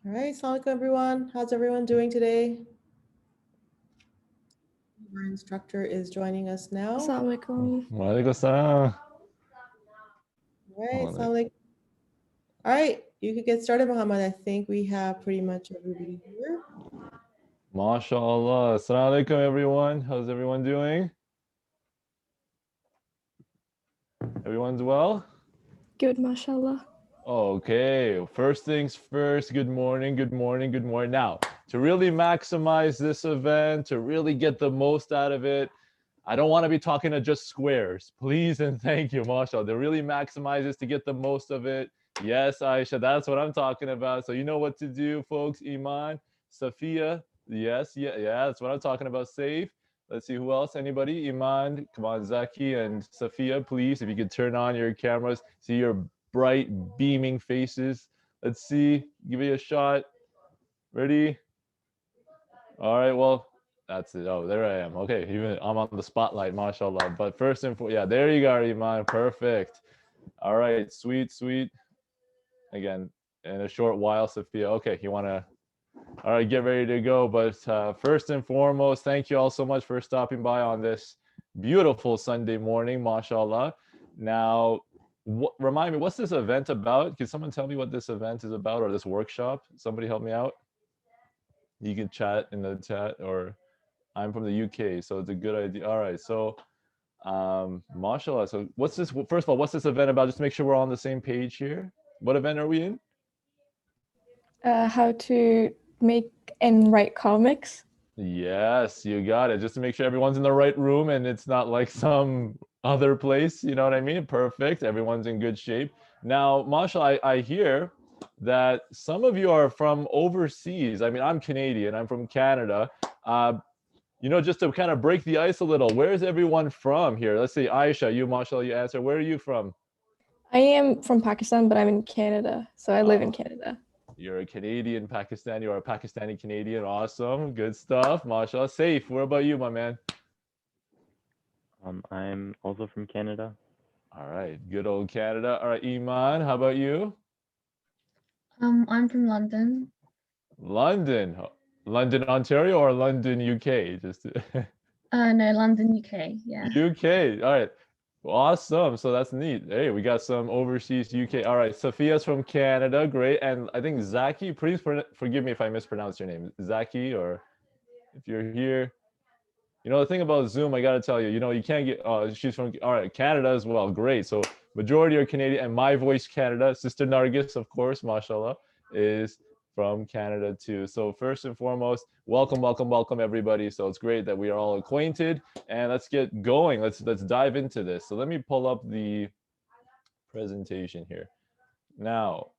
All right, assalamu alaikum everyone. How's everyone doing today? Our instructor is joining us now. Assalamualaikum. Walaikum salam. All right, assalamu alaikum. All right, you could get started, Muhammad. I think we have pretty much everybody here. MashaAllah. Assalamu alaikum, everyone. How's everyone doing? Everyone's well? Good, mashallah. Okay, first things first. Good morning, good morning, good morning. Now, to really maximize this event, to really get the most out of it, I don't want to be talking to just squares. Please and thank you, mashallah. To really maximize this, to get the most of it. Yes, Aisha, that's what I'm talking about. So you know what to do, folks. Iman, Safiya, yes, yeah, that's what I'm talking about. Safe. Let's see who else. Anybody? Iman, come on, Zaki and Safiya, please. If you could turn on your cameras, see your bright, beaming faces. Let's see. Give it a shot. Ready? All right. Well, that's it. Oh, there I am. Okay. Even I'm on the spotlight, mashallah. But first and foremost, yeah, there you go, Iman. Perfect. All right. Sweet, sweet. Again, in a short while, Sophia. Okay. You want to all right, get ready to go. But first and foremost, thank you all so much for stopping by on this beautiful Sunday morning, mashallah. Now, remind me, what's this event about? Can someone tell me what this event is about or this workshop? Somebody help me out. You can chat in the chat, or I'm from the UK, so it's a good idea. All right, so mashallah. So what's this? First of all, what's this event about? Just to make sure we're all on the same page here. What event are we in? How to make and write comics. Yes, you got it. Just to make sure everyone's in the right room and it's not like some other place. You know what I mean? Perfect. Everyone's in good shape. Now, Masha, I hear that some of you are from overseas. I mean, I'm Canadian. I'm from Canada. Just to kind of break the ice a little, where's everyone from here? Let's see, Aisha, you, Masha, you answer. Where are you from? I am from Pakistan, but I'm in Canada, so I live in Canada. You're a Canadian Pakistani or a Pakistani Canadian. Awesome. Good stuff. Mashallah. Safe. What about you, my man? I'm also from Canada. All right. Good old Canada. All right. Iman, how about you? I'm from London. London. London, Ontario or London, UK? Just No, London, UK. Yeah. UK. All right. Awesome. So that's neat. Hey, we got some overseas UK. All right. Sophia's from Canada. Great. And I think Zaki, please forgive me if I mispronounce your name. Zaki, or if you're here. The thing about Zoom, I got to tell you, you can't get, she's from, all right, Canada as well. Great. So majority are Canadian, and My Voice Canada, Sister Nargis, of course, mashallah, is from Canada too. So first and foremost, welcome, welcome, welcome everybody. So it's great that we are all acquainted, and let's get going. Let's dive into this. So let me pull up the presentation here. Now,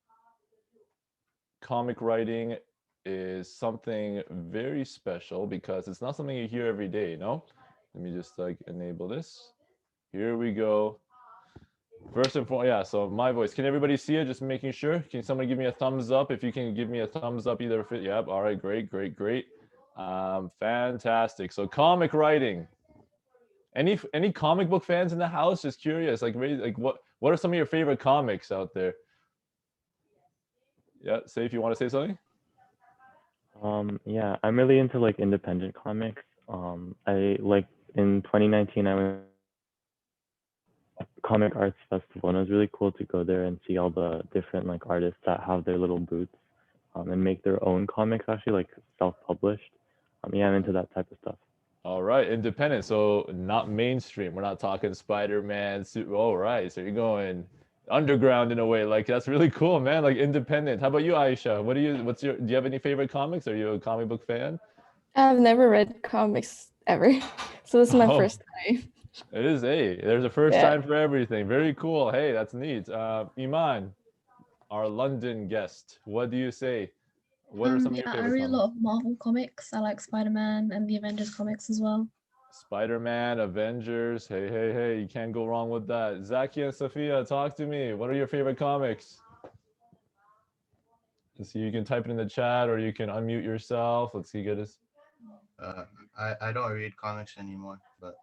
comic writing is something very special because it's not something you hear every day, no? Let me just enable this. Here we go. First and foremost, yeah, so My Voice. Can everybody see it? Just making sure. Can somebody give me a thumbs up? If you can give me a thumbs up either. Yep, all right, great, great, great. Fantastic. So comic writing. Any comic book fans in the house? Just curious, what are some of your favorite comics out there? Yeah, say if you want to say something. Yeah, I'm really into like independent comics. I like in 2019 I went Comic Arts Festival, and it was really cool to go there and see all the different like artists that have their little booths and make their own comics, actually like self-published. Yeah, I'm into that type of stuff. All right, independent. So not mainstream. We're not talking Spider-Man. All right, so you're going underground in a way. Like that's really cool, man. Like independent. How about you, Aisha? Do you have any favorite comics? Are you a comic book fan? I've never read comics ever, so this is my Oh, first time. it is. Hey, there's a first Yeah. time for everything. Very cool. Hey, that's neat. Iman, our London guest. What do you say? What are some of your Yeah, I favorite read a comics? lot of Marvel comics. I like Spider-Man and the Avengers comics as well. Spider-Man, Avengers. Hey, hey, hey, you can't go wrong with that. Zaki and Sophia, talk to me. What are your favorite comics? Let's see, you can type it in the chat or you can unmute yourself. Let's see, get us. Uh, I don't read comics anymore, but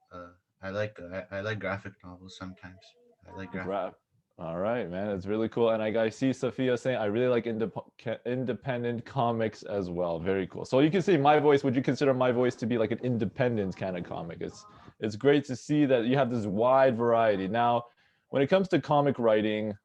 I like graphic novels sometimes. I like graphic. All right, man, it's really cool. And I see Sophia saying, I really like independent comics as well. Very cool. So you can see my voice. Would you consider my voice to be like an independent kind of comic? It's great to see that you have this wide variety. Now, when it comes to comic writing,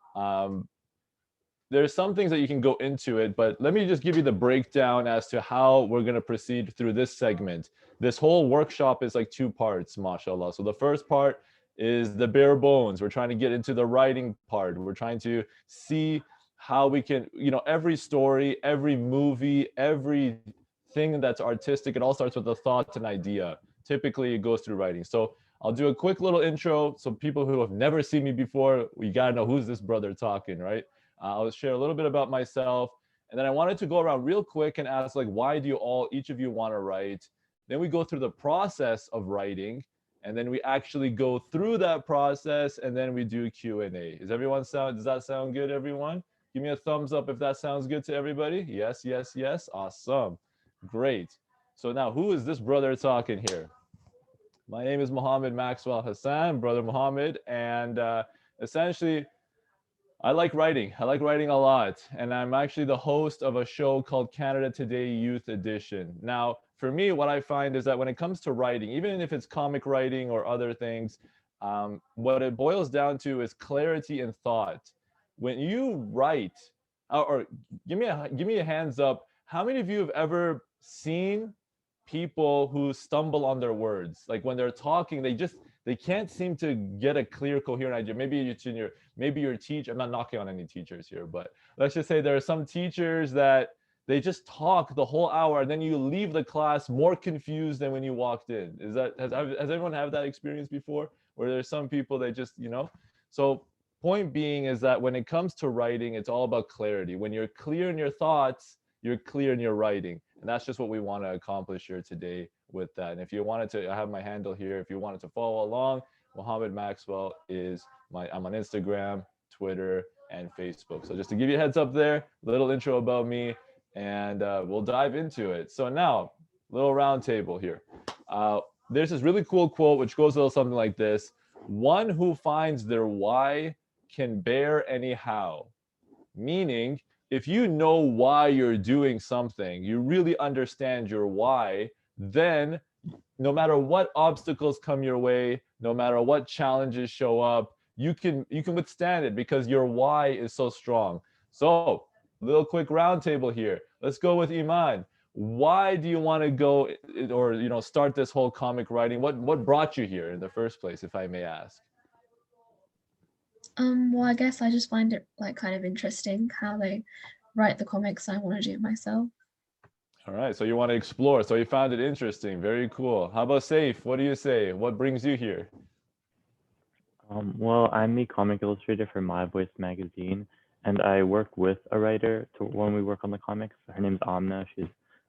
there's some things that you can go into it, but let me just give you the breakdown as to how we're going to proceed through this segment. This whole workshop is like 2 parts, mashallah. So the first part is the bare bones. We're trying to get into the writing part. We're trying to see how we can, every story, every movie, everything that's artistic, it all starts with a thought and idea. Typically, it goes through writing. So I'll do a quick little intro. So people who have never seen me before, we got to know who's this brother talking, right? I'll share a little bit about myself. And then I wanted to go around real quick and ask, like, why do each of you want to write? Then we go through the process of writing. And then we actually go through that process, and then we do Q&A. Does that sound good, everyone? Give me a thumbs up if that sounds good to everybody. Yes, yes, yes. Awesome. Great. So now, who is this brother talking here? My name is Mohammed Maxwell Hassan, brother Mohammed. And essentially, I like writing. I like writing a lot. And I'm actually the host of a show called Canada Today Youth Edition. Now, for me, what I find is that when it comes to writing, even if it's comic writing or other things, what it boils down to is clarity and thought. When you write, or give me a hands up, how many of you have ever seen people who stumble on their words? Like when they're talking, they can't seem to get a clear, coherent idea. Maybe your teacher, I'm not knocking on any teachers here, but let's just say there are some teachers that they just talk the whole hour and then you leave the class more confused than when you walked in. Has everyone had that experience before? Where there's some people they just, So point being is that when it comes to writing, it's all about clarity. When you're clear in your thoughts, you're clear in your writing. And that's just what we want to accomplish here today with that. And if you wanted to, I have my handle here. If you wanted to follow along, Mohammed Maxwell I'm on Instagram, Twitter, and Facebook. So just to give you a heads up there, little intro about me, and we'll dive into it. So now, little round table here. There's this really cool quote which goes a little something like this: "One who finds their why can bear any how." Meaning, if you know why you're doing something, you really understand your why, then no matter what obstacles come your way, no matter what challenges show up, you can withstand it because your why is so strong. So, little quick round table here. Let's go with Iman. Why do you want to go or start this whole comic writing? What brought you here in the first place, if I may ask? Well, I guess I just find it like kind of interesting how they write the comics. I want to do it myself. All right, so you want to explore. So you found it interesting. Very cool. How about Saif? What do you say? What brings you here? Well, I'm the comic illustrator for My Voice magazine, and I work with a writer when we work on the comics. Her name's Amna. She's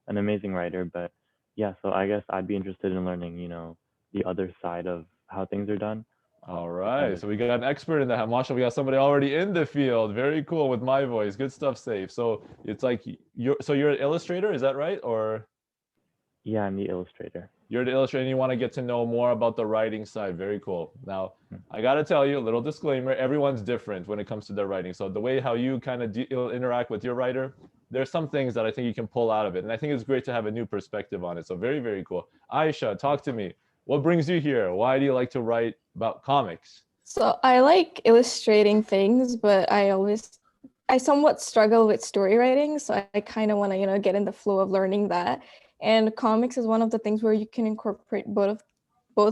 an amazing writer, but yeah, so I guess I'd be interested in learning, the other side of how things are done. All right, so we got an expert in that. Masha, we got somebody already in the field. Very cool with My Voice. Good stuff, Saif. So it's like you're an illustrator, is that right? Or yeah, I'm the illustrator. You're the illustrator and you want to get to know more about the writing side. Very cool. Now, I got to tell you a little disclaimer. Everyone's different when it comes to their writing. So the way how you kind of interact with your writer, there's some things that I think you can pull out of it. And I think it's great to have a new perspective on it. So very, very cool. Aisha, talk to me. What brings you here? Why do you like to write about comics? So I like illustrating things, but I somewhat struggle with story writing. So I kind of want to, get in the flow of learning that. And comics is one of the things where you can incorporate both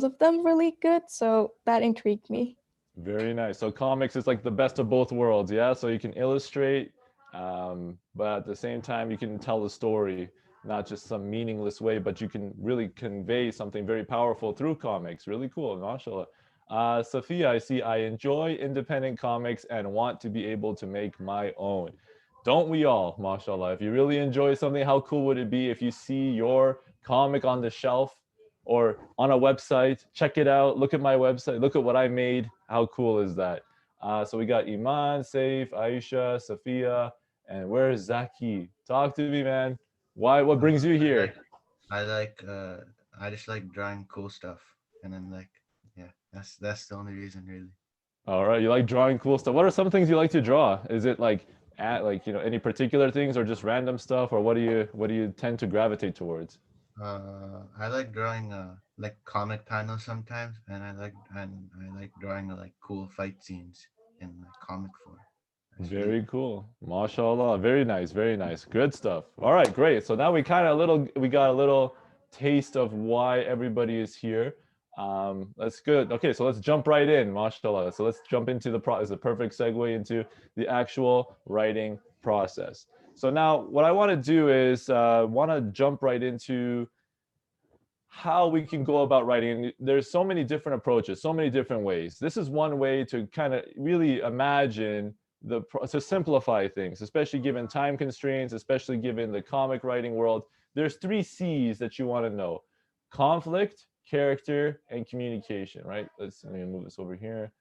of them really good. So that intrigued me. Very nice. So comics is like the best of both worlds, yeah? So you can illustrate, but at the same time, you can tell the story, not just some meaningless way, but you can really convey something very powerful through comics. Really cool, mashallah. Sophia, I enjoy independent comics and want to be able to make my own. Don't we all, mashallah? If you really enjoy something, how cool would it be if you see your comic on the shelf or on a website? Check it out. Look at my website. Look at what I made. How cool is that? So we got Iman, Saif, Aisha, Sophia, and where's Zaki? Talk to me, man. What brings you here? I just like drawing cool stuff, and then yeah, that's the only reason really. All right, you like drawing cool stuff. What are some things you like to draw? Is it like any particular things or just random stuff, or what do you tend to gravitate towards? I like drawing like comic panels sometimes, and I like drawing like cool fight scenes in like comic form. That's really Very cool. MashaAllah. Very nice. Very nice. Good stuff. All right, great. So now we got a little taste of why everybody is here. That's good. Okay, so let's jump right in, MashaAllah. So let's jump into it's a perfect segue into the actual writing process. So now what I want to do is want to jump right into how we can go about writing. There's so many different approaches, so many different ways. This is one way to kind of really imagine to simplify things, especially given time constraints, especially given the comic writing world. There's 3 C's that you want to know: conflict, character, and communication, right? Let me move this over here.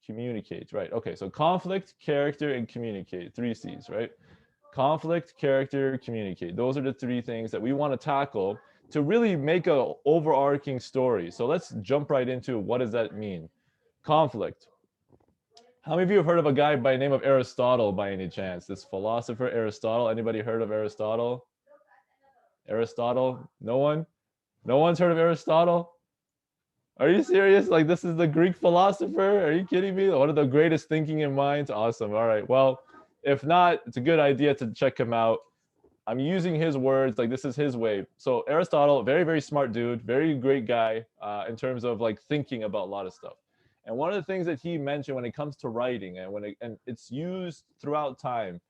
Communicate, right? Okay, so conflict, character, and communicate. 3 C's, right? Conflict, character, communicate. Those are the 3 things that we want to tackle to really make a overarching story. So let's jump right into what does that mean? Conflict. How many of you have heard of a guy by the name of Aristotle by any chance? This philosopher Aristotle. Anybody heard of Aristotle? Aristotle? No one? No one's heard of Aristotle? Are you serious? Like, this is the Greek philosopher? Are you kidding me? One of the greatest thinking minds? Awesome. All right. Well, if not, it's a good idea to check him out. I'm using his words, like this is his way. So Aristotle, very, very smart dude, very great guy in terms of like thinking about a lot of stuff. And one of the things that he mentioned when it comes to writing and it's used throughout time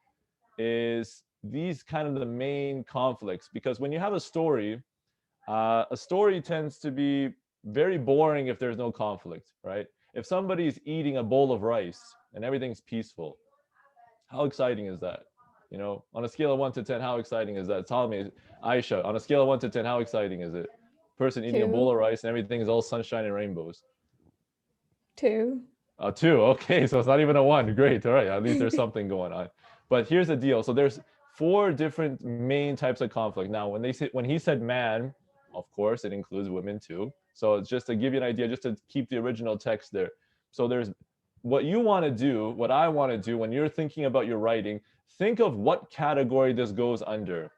is these kind of the main conflicts. Because when you have a story tends to be very boring if there's no conflict, right? If somebody's eating a bowl of rice and everything's peaceful, how exciting is that? You know, on a scale of 1 to 10, how exciting is that? Tell me, Aisha, on a scale of 1 to 10, how exciting is it? Person eating a 2. bowl of rice and everything is all sunshine and rainbows. 2. 2. Okay, so it's not even a 1. Great. All right, at least there's something going on. But here's the deal. So there's 4 different main types of conflict. Now, when he said man, of course, it includes women too. So it's just to give you an idea, just to keep the original text there. So there's what you want to do, what I want to do when you're thinking about your writing, think of what category this goes under.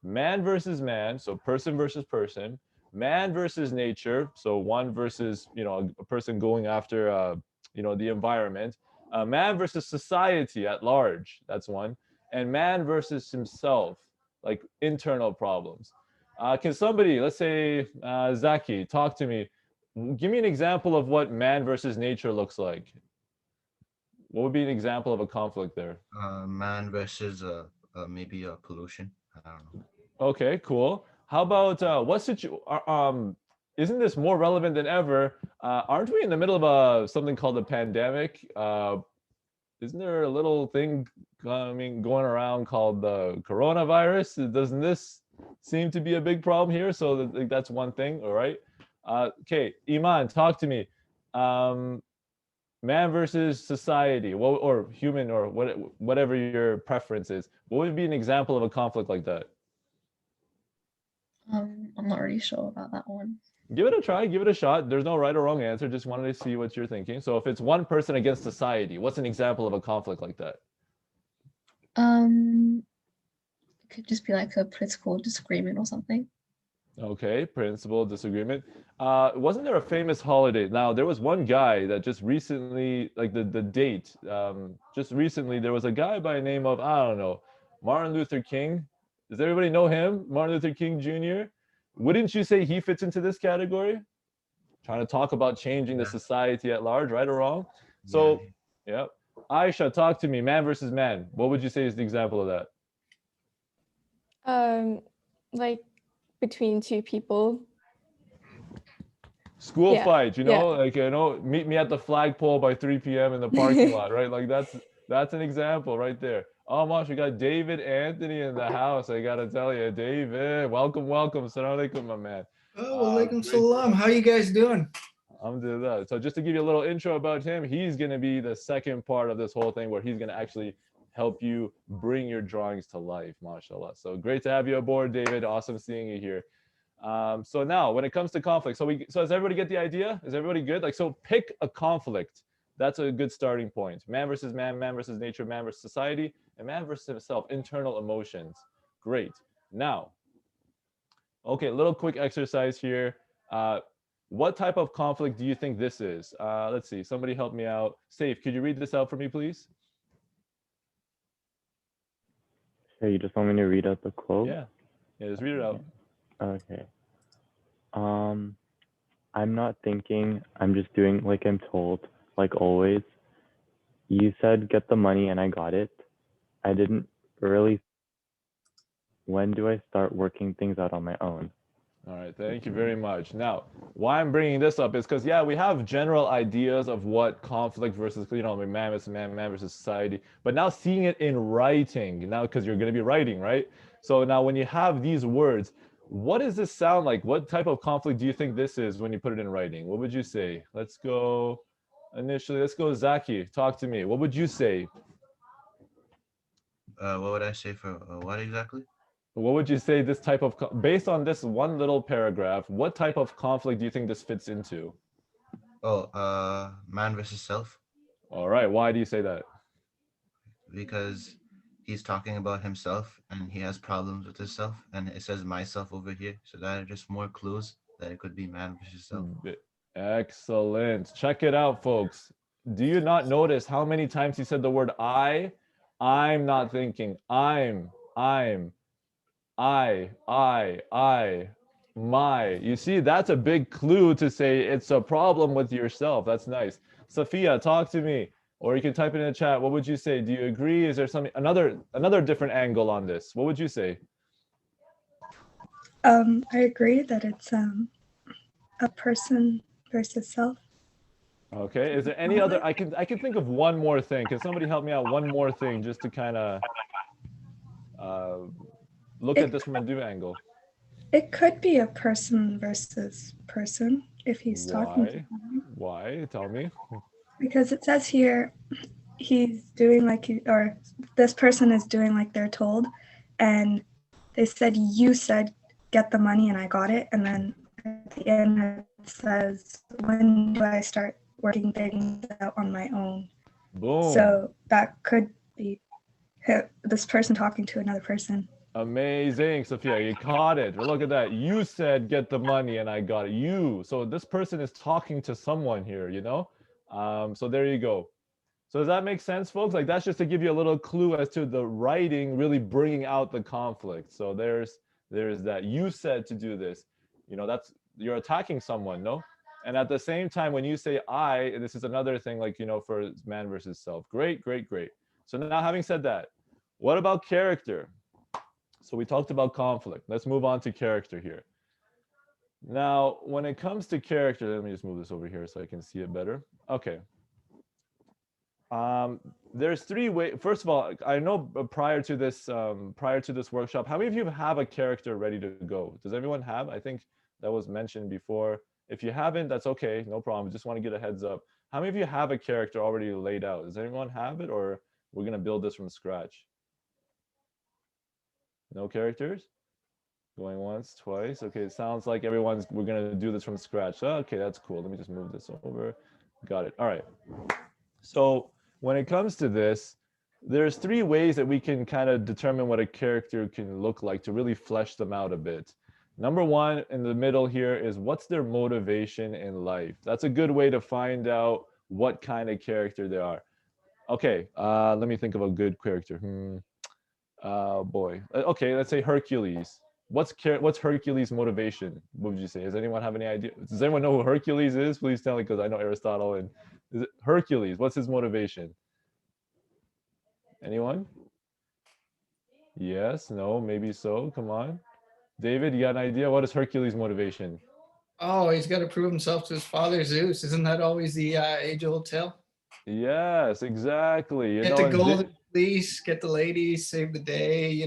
Man versus man, so person versus person. Man versus nature, so one versus, a person going after, the environment. Man versus society at large, that's one. And man versus himself, like internal problems. Can somebody, let's say Zaki, talk to me. Give me an example of what man versus nature looks like. What would be an example of a conflict there? Man versus maybe pollution. I don't know. Okay, cool. How about isn't this more relevant than ever? Aren't we in the middle of something called a pandemic? Isn't there a little thing going around called the coronavirus? Doesn't this seem to be a big problem here? So that's one thing, all right? Okay, Iman, talk to me. Man versus society, or human, or whatever your preference is. What would be an example of a conflict like that? I'm not really sure about that one. Give it a try, give it a shot. There's no right or wrong answer. Just wanted to see what you're thinking. So if it's one person against society, what's an example of a conflict like that? It could just be like a political disagreement or something. Okay, principal disagreement. Wasn't there a famous holiday? Now, there was one guy that just recently, like the date, just recently, there was a guy by the name of, I don't know, Martin Luther King. Does everybody know him? Martin Luther King Jr.? Wouldn't you say he fits into this category? Trying to talk about changing the society at large, right or wrong? So, yeah. Aisha, talk to me, man versus man. What would you say is the example of that? Like between 2 people. School fight, meet me at the flagpole by 3 p.m. in the parking lot, right? Like that's an example right there. Oh my gosh, we got David Anthony in the house. I gotta tell you, David, welcome. Assalamu alaikum, my man. Oh, alaikum salam. How you guys doing? I'm doing that. So just to give you a little intro about him, he's gonna be the second part of this whole thing where he's gonna actually help you bring your drawings to life, mashallah. So great to have you aboard, David. Awesome seeing you here. So now when it comes to conflict, so does everybody get the idea? Is everybody good? Like, so pick a conflict. That's a good starting point. Man versus man, man versus nature, man versus society, and man versus himself, internal emotions. Great. Now, okay, a little quick exercise here. What type of conflict do you think this is? Let's see, somebody help me out. Safe, could you read this out for me, please? Sure, you just want me to read out the quote? Yeah, just read it out. Okay. I'm not thinking, I'm just doing like I'm told, like always. You said get the money and I got it. I didn't really. When do I start working things out on my own? All right, thank you very much. Now, why I'm bringing this up is because, yeah, we have general ideas of what conflict versus, man versus man, man versus society, but now seeing it in writing, now because you're going to be writing, right? So now when you have these words, what does this sound like? What type of conflict do you think this is when you put it in writing? What would you say? Let's go initially, let's go Zaki, talk to me. What would you say? What would I say for what exactly? What would you say this type of, based on this one little paragraph, what type of conflict do you think this fits into? Oh, man versus self. All right, why do you say that? Because he's talking about himself and he has problems with himself, and it says myself over here, so that are just more clues that it could be man versus self. Excellent. Check it out, folks. Do you not notice how many times he said the word I? I'm not thinking. I, my. You see, that's a big clue to say it's a problem with yourself. That's nice. Sophia, talk to me. Or you can type it in the chat. What would you say? Do you agree? Is there something, another different angle on this? What would you say? I agree that it's a person versus self. Okay. Is there any other? I can think of one more thing. Can somebody help me out? One more thing, just to kind of look at this from a new angle. It could be a person versus person if he's talking to someone. Why? Tell me. Because it says here he's doing like or this person is doing like they're told, and they said you said get the money and I got it, and then at the end it says when do I start working things out on my own? Boom. So that could be this person talking to another person. Amazing, Sophia, you caught it. Look at that. You said get the money and I got it. You. So this person is talking to someone here, so there you go. So does that make sense, folks? Like, that's just to give you a little clue as to the writing really bringing out the conflict. So there's that. You said to do this. That's, you're attacking someone, no? And at the same time, when you say I, this is another thing, like, for man versus self. Great, great, great. So now, having said that, what about character? So we talked about conflict. Let's move on to character here. Now, when it comes to character, let me just move this over here so I can see it better. Okay. There's three ways. First of all, I know prior to this workshop, how many of you have a character ready to go? Does everyone have? I think that was mentioned before. If you haven't, that's okay, no problem. Just want to get a heads up. How many of you have a character already laid out? Does anyone have it, or we're gonna build this from scratch? No characters? Going once, twice. Okay, it sounds like we're gonna do this from scratch. Okay, that's cool. Let me just move this over. Got it. All right. So when it comes to this, there's three ways that we can kind of determine what a character can look like to really flesh them out a bit. Number one in the middle here is what's their motivation in life. That's a good way to find out what kind of character they are. Okay, let me think of a good character. Boy. Okay, let's say Hercules. What's Hercules' motivation? What would you say? Does anyone have any idea? Does anyone know who Hercules is? Please tell me, because I know Aristotle. And is it Hercules? What's his motivation? Anyone? Yes, no, maybe so. Come on. David, you got an idea? What is Hercules' motivation? Oh, he's got to prove himself to his father Zeus. Isn't that always the age-old tale? Yes, exactly. Get the golden fleece, get the ladies, save the day,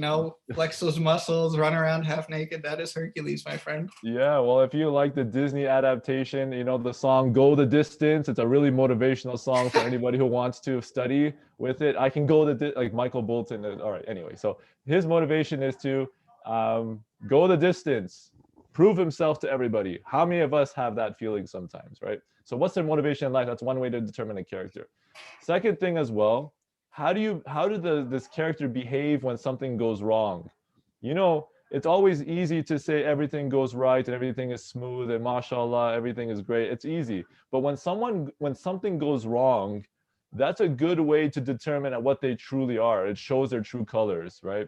flex those muscles, run around half naked. That is Hercules, my friend. Yeah, well, if you like the Disney adaptation, the song Go the Distance, it's a really motivational song for anybody who wants to study with it. I can go like Michael Bolton. All right, anyway, so his motivation is to go the distance, prove himself to everybody. How many of us have that feeling sometimes, right? So what's their motivation in life? That's one way to determine a character. Second thing as well, how do this character behave when something goes wrong? You know, it's always easy to say everything goes right and everything is smooth and mashallah, everything is great. It's easy. But when something goes wrong, that's a good way to determine what they truly are. It shows their true colors, right?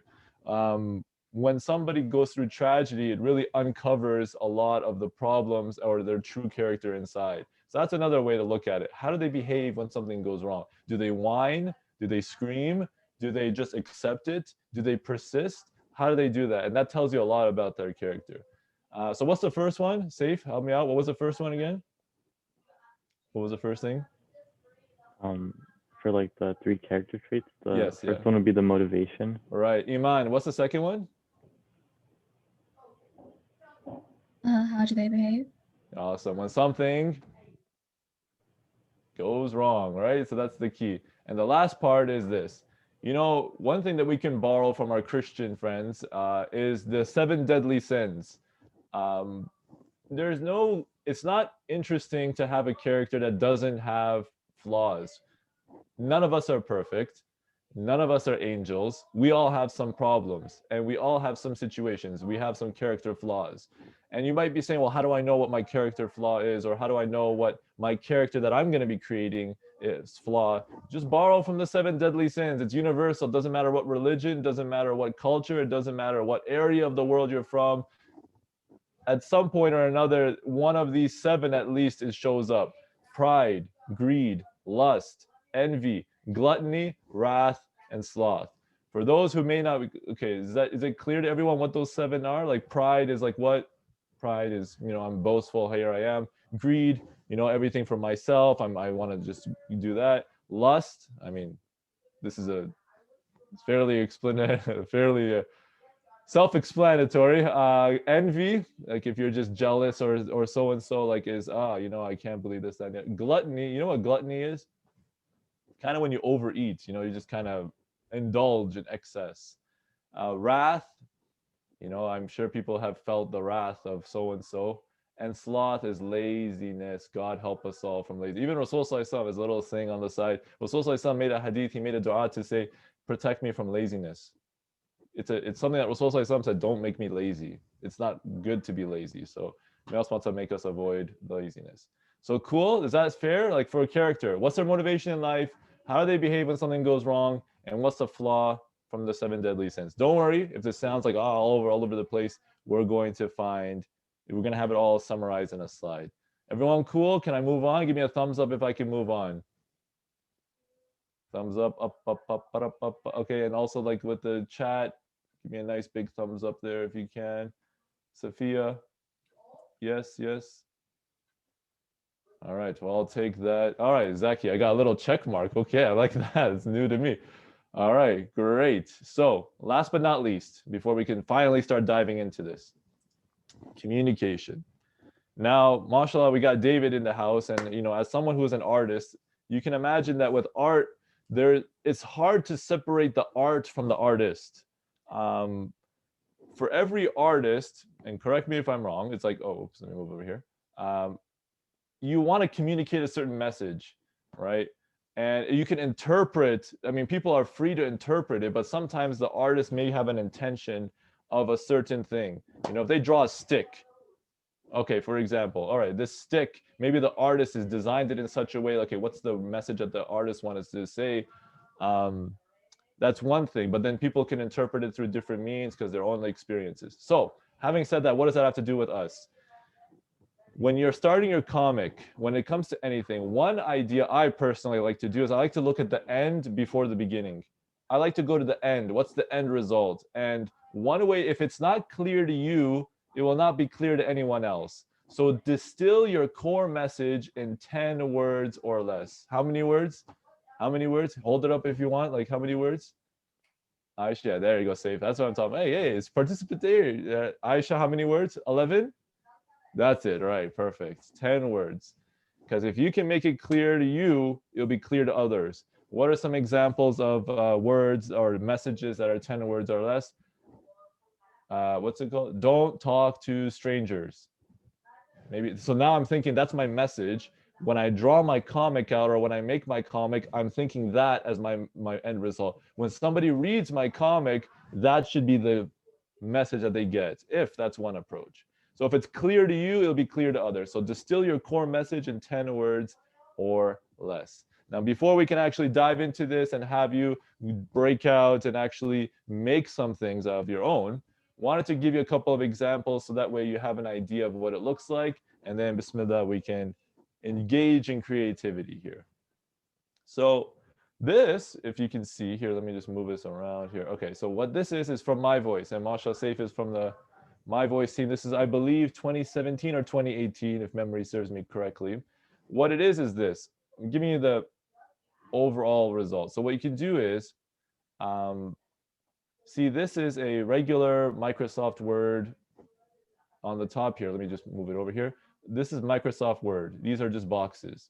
When somebody goes through tragedy, it really uncovers a lot of the problems or their true character inside. So that's another way to look at it. How do they behave when something goes wrong? Do they whine? Do they scream? Do they just accept it? Do they persist? How do they do that? And that tells you a lot about their character. So what's the first one? Saif, help me out. What was the first one again? What was the first thing? For like the 3 character traits, the Yes, first yeah. one would be the motivation. All right, Iman, what's the second one? How do they behave? Awesome. When something goes wrong, right? So that's the key. And the last part is this. You know, one thing that we can borrow from our Christian friends is the 7 deadly sins. It's not interesting to have a character that doesn't have flaws. None of us are perfect. None of us are angels. We all have some problems and we all have some situations. We have some character flaws. And you might be saying, well, how do I know what my character flaw is? Or how do I know what my character that I'm going to be creating is flaw? Just borrow from the 7 deadly sins. It's universal. It doesn't matter what religion, it doesn't matter what culture, it doesn't matter what area of the world you're from. At some point or another, one of these 7 at least shows up. Pride, greed, lust, envy, gluttony, wrath, and sloth. For those who may not be, okay, is it clear to everyone what those 7 are? Like pride is like what? Pride is, you know, I'm boastful, here I am. Greed, you know, everything for myself, I want to just do that. Lust, I mean, this is fairly self-explanatory. Envy, like if you're just jealous or so and so, like is you know, I can't believe this, that, and gluttony. You know what gluttony is? Kind of when you overeat, you know, you just kind of indulge in excess. Wrath, you know, I'm sure people have felt the wrath of so and so. And sloth is laziness. God help us all from lazy. Even Rasul Sallallahu Alaihi Wasallam, his little saying on the side, Rasul Sallallahu Alaihi Wasallam made a hadith, he made a dua to say, protect me from laziness. It's something that Rasul Sallallahu Alaihi Wasallam said, don't make me lazy. It's not good to be lazy. So may Allah want to make us avoid laziness. So cool, is that fair? Like for a character, what's their motivation in life? How do they behave when something goes wrong? And what's the flaw from the 7 deadly sins? Don't worry if this sounds like all over the place. We're going to have it all summarized in a slide. Everyone cool? Can I move on? Give me a thumbs up if I can move on. Thumbs up, up, up, up, up, up, up. Okay, and also like with the chat, give me a nice big thumbs up there if you can. Sophia, yes, yes. All right, well, I'll take that. All right, Zaki, I got a little check mark. Okay, I like that. It's new to me. All right, great. So last but not least, before we can finally start diving into this, communication. Now, mashallah, we got David in the house, and you know, as someone who is an artist, you can imagine that with art, it's hard to separate the art from the artist. For every artist, and correct me if I'm wrong, it's like, oh, oops, let me move over here. You want to communicate a certain message, right? And you can interpret, I mean, people are free to interpret it, but sometimes the artist may have an intention of a certain thing. You know, if they draw a stick, okay, for example, all right, this stick, maybe the artist has designed it in such a way, okay, what's the message that the artist wanted to say? That's one thing, but then people can interpret it through different means because their own experiences. So having said that, what does that have to do with us? When you're starting your comic, when it comes to anything, one idea I personally like to do is I like to look at the end before the beginning. I like to go to the end. What's the end result? And one way, if it's not clear to you, it will not be clear to anyone else. So distill your core message in 10 words or less. How many words? How many words? Hold it up if you want. Like how many words? Aisha, there you go, Safe. That's what I'm talking about. Hey, it's participatory. Aisha, how many words? 11? That's it, right? Perfect. 10 words. Because if you can make it clear to you, it'll be clear to others. What are some examples of words or messages that are 10 words or less? What's it called? Don't talk to strangers. Maybe. So now I'm thinking that's my message. when I draw my comic out or when I make my comic, I'm thinking that as my end result. When somebody reads my comic, that should be the message that they get, if that's one approach. So if it's clear to you, it'll be clear to others. So distill your core message in 10 words or less. Now, before we can actually dive into this and have you break out and actually make some things of your own, wanted to give you a couple of examples so that way you have an idea of what it looks like. And then, bismillah, we can engage in creativity here. So this, if you can see here, let me just move this around here. Okay, so what this is from My Voice, and Masha Saif is from the My Voice team. This is, I believe, 2017 or 2018, if memory serves me correctly. What it is this. I'm giving you the overall result. So what you can do is, see, this is a regular Microsoft Word on the top here. Let me just move it over here. This is Microsoft Word. These are just boxes.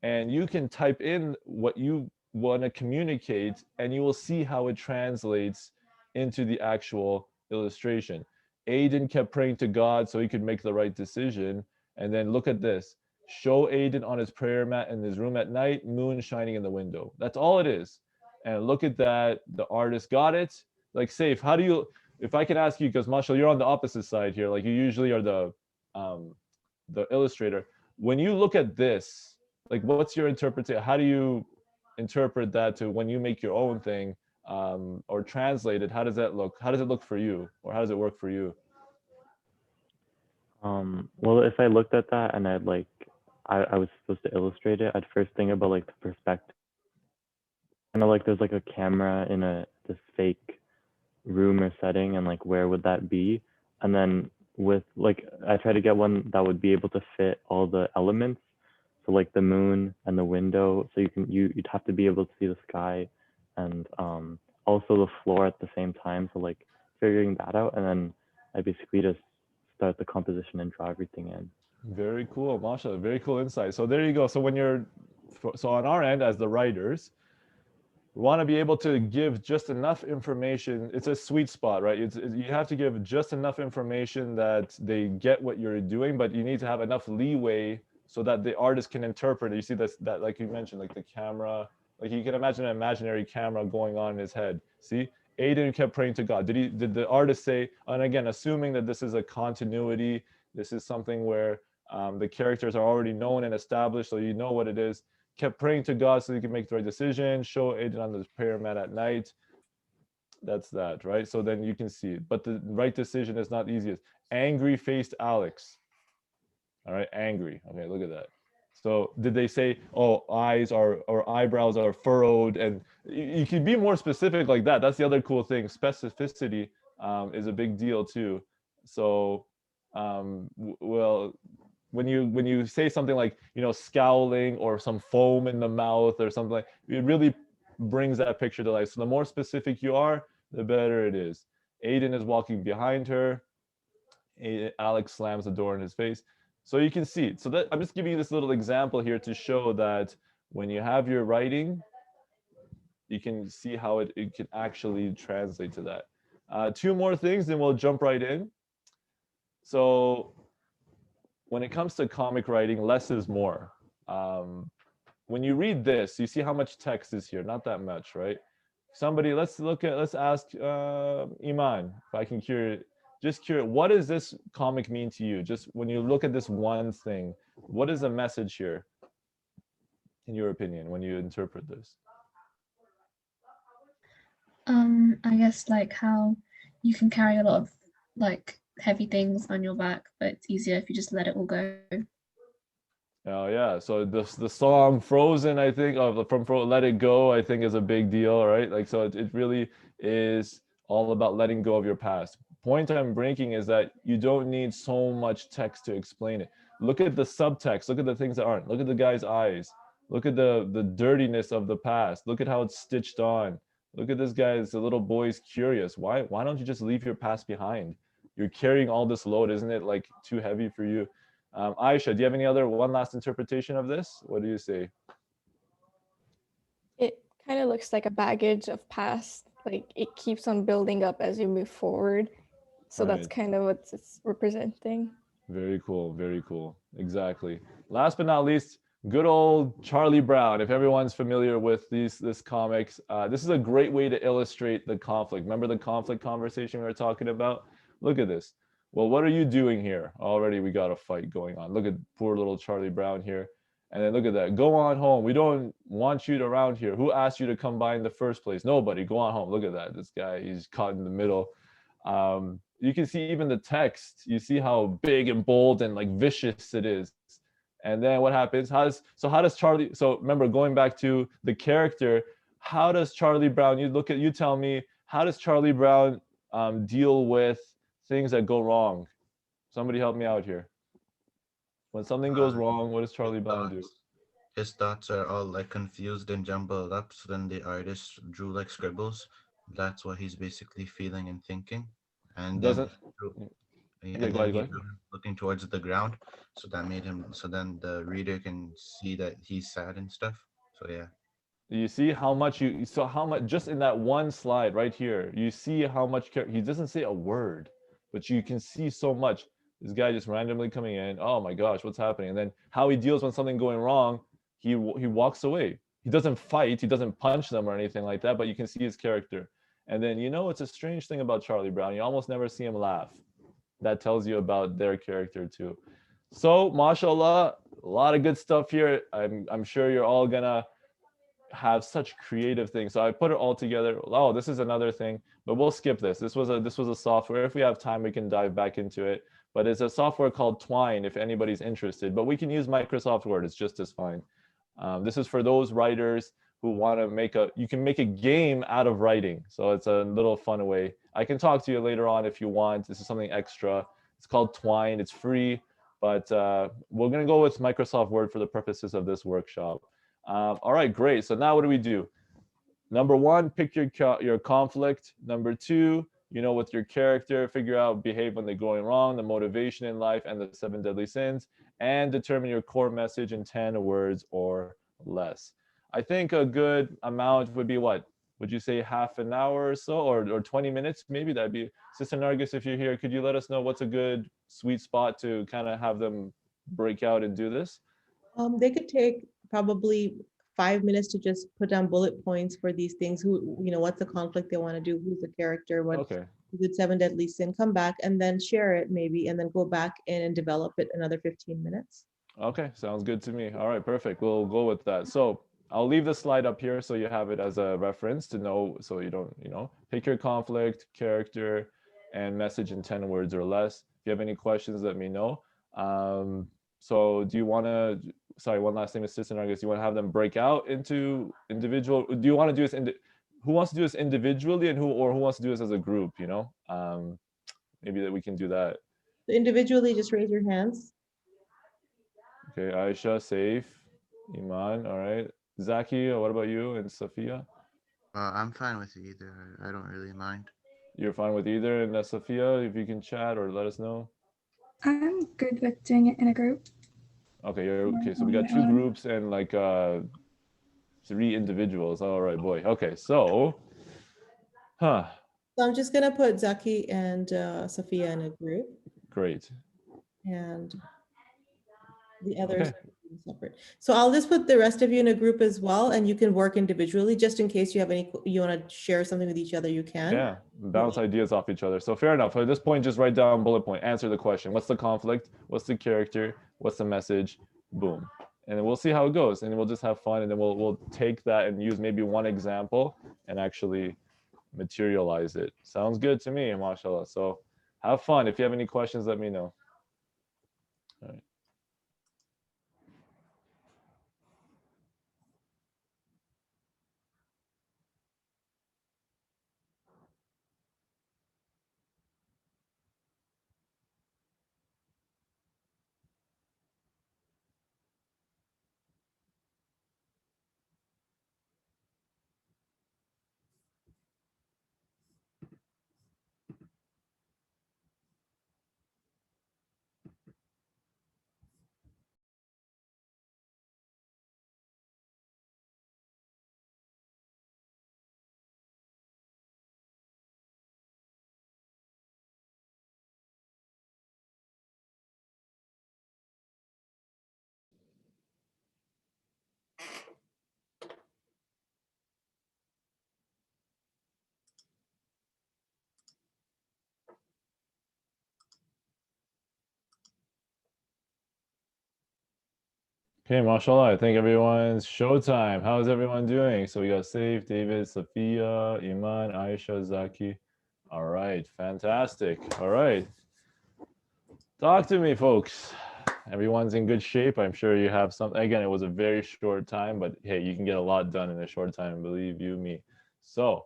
And you can type in what you want to communicate, and you will see how it translates into the actual illustration. Aiden kept praying to God so he could make the right decision. And then look at this. Show Aiden on his prayer mat in his room at night, moon shining in the window. That's all it is. And look at that. The artist got it. Like, Saif, how do you, if I can ask you, because Marshall, you're on the opposite side here. Like, you usually are the illustrator. When you look at this, like, what's your interpretation? How do you interpret that to when you make your own thing or translate it? How does that look? How does it look for you? Or how does it work for you? Well, if I looked at that and I'd like, I was supposed to illustrate it, I'd first think about like the perspective. Kind of like there's like a camera in this fake room or setting, and like where would that be? And then with like, I try to get one that would be able to fit all the elements. So like the moon and the window. So you'd have to be able to see the sky and also the floor at the same time. So like figuring that out, and then I basically just start the composition and draw everything in. Very cool, Masha. Very cool insight. So there you go. So so on our end as the writers, we want to be able to give just enough information. It's a sweet spot, right? You have to give just enough information that they get what you're doing, but you need to have enough leeway so that the artist can interpret it. You see that like you mentioned, like the camera, like you can imagine an imaginary camera going on in his head. See, Aiden kept praying to God. Did the artist say, and again, assuming that this is a continuity, this is something where the characters are already known and established, so you know what it is, kept praying to God so he can make the right decision, show Aiden on the prayer mat at night. That's that, right? So then you can see it. But the right decision is not the easiest. Angry faced Alex. All right, angry. Okay, look at that. So did they say, oh, eyes are or eyebrows are furrowed? And you can be more specific like that. That's the other cool thing. Specificity is a big deal too. So, well, when you say something like, scowling or some foam in the mouth or something, like, it really brings that picture to life. So the more specific you are, the better it is. Aiden is walking behind her. Alex slams the door in his face. So you can see it. So that I'm just giving you this little example here to show that when you have your writing, you can see how it can actually translate to that. Two more things, then we'll jump right in. So when it comes to comic writing, less is more. When you read this, you see how much text is here. Not that much, right? Somebody, let's ask Iman, if I can curious. Just curious, what does this comic mean to you? Just when you look at this one thing, what is the message here, in your opinion, when you interpret this? I guess like how you can carry a lot of like heavy things on your back, but it's easier if you just let it all go. Oh yeah, so the song Frozen, I think, from Let It Go, I think is a big deal, right? Like, so it really is all about letting go of your past. Point I'm breaking is that you don't need so much text to explain it. Look at the subtext. Look at the things that aren't. Look at the guy's eyes. Look at the dirtiness of the past. Look at how it's stitched on. Look at this guy's, the little boy's curious. Why don't you just leave your past behind? You're carrying all this load. Isn't it like too heavy for you? Aisha, do you have any one last interpretation of this? What do you say? It kind of looks like a baggage of past. Like it keeps on building up as you move forward. So Right. that's kind of what it's representing. Very cool. Very cool. Exactly. Last but not least, Good old Charlie Brown. If everyone's familiar with this comics, this is a great way to illustrate the conflict. Remember the conflict conversation we were talking about? Look at this. Well, what are you doing here? Already we got a fight going on. Look at poor little Charlie Brown here. And then look at that. Go on home. We don't want you around here. Who asked you to come by in the first place? Nobody. Go on home. Look at that. This guy, he's caught in the middle. You can see even the text. You see how big and bold and like vicious it is. And then what happens? How does Charlie? So remember, going back to the character, how does Charlie Brown? You tell me, how does Charlie Brown deal with things that go wrong? Somebody help me out here. When something goes wrong, what does Charlie Brown do? His thoughts are all like confused and jumbled up. So then the artist drew like scribbles. That's what he's basically feeling and thinking. And then Doesn't and go then ahead. looking towards the ground. So that made him. So then the reader can see that he's sad and stuff. So yeah. You see how much just in that one slide right here, you see how much he doesn't say a word, but you can see so much. This guy just randomly coming in. Oh my gosh, what's happening? And then how he deals when something going wrong. He walks away. He doesn't fight. He doesn't punch them or anything like that. But you can see his character. And then it's a strange thing about Charlie Brown. You almost never see him laugh. That tells you about their character too. So, mashallah, a lot of good stuff here. I'm sure you're all gonna have such creative things. So I put it all together. Oh, this is another thing, but we'll skip this. This was a software. If we have time, we can dive back into it. But it's a software called Twine, if anybody's interested. But we can use Microsoft Word. It's just as fine. This is for those writers who want to you can make a game out of writing. So it's a little fun way. I can talk to you later on if you want. This is something extra. It's called Twine. It's free, but we're going to go with Microsoft Word for the purposes of this workshop. All right, great. So now what do we do? Number one, pick your conflict. Number two, with your character, figure out behave when they're going wrong, the motivation in life, and the 7 deadly sins, and determine your core message in 10 words or less. I think a good amount would be what? Would you say half an hour or so, or 20 minutes? Maybe that'd be. Sister Nargis, if you're here, could you let us know what's a good sweet spot to kind of have them break out and do this? They could take probably 5 minutes to just put down bullet points for these things. Who, what's the conflict they want to do? Who's the character? What Okay. the 7 deadly sin? Come back and then share it maybe, and then go back in and develop it another 15 minutes. Okay, sounds good to me. All right, perfect. We'll go with that. So I'll leave the slide up here so you have it as a reference to know, so you don't, pick your conflict, character, and message in 10 words or less. If you have any questions, let me know. So do you want to, sorry, one last thing, Assistant Argus, do you want to have them break out into individual, do you want to do this, who wants to do this individually and who wants to do this as a group, maybe that we can do that. So individually, just raise your hands. Okay, Aisha, Saif, Iman, all right. Zaki, what about you and Safia? I'm fine with either. I don't really mind. You're fine with either, and Safia, if you can chat or let us know. I'm good with doing it in a group. Okay, okay. So we got 2 groups and like 3 individuals. All right, boy. Okay, so, So I'm just gonna put Zaki and Safia in a group. Great. And the others are separate. So I'll just put the rest of you in a group as well, and you can work individually, just in case you have you want to share something with each other, you can. Yeah, bounce ideas off each other. So fair enough. At this point, just write down bullet point, answer the question. What's the conflict? What's the character? What's the message? Boom. And then we'll see how it goes, and we'll just have fun, and then we'll take that and use maybe one example and actually materialize it. Sounds good to me, mashallah. So have fun. If you have any questions, let me know. All right. Okay, mashallah. I think everyone's showtime. How's everyone doing? So we got Saif, David, Sophia, Iman, Aisha, Zaki. All right, fantastic. All right. Talk to me, folks. Everyone's in good shape. I'm sure you have some. Again, it was a very short time, but hey, you can get a lot done in a short time, believe you me. So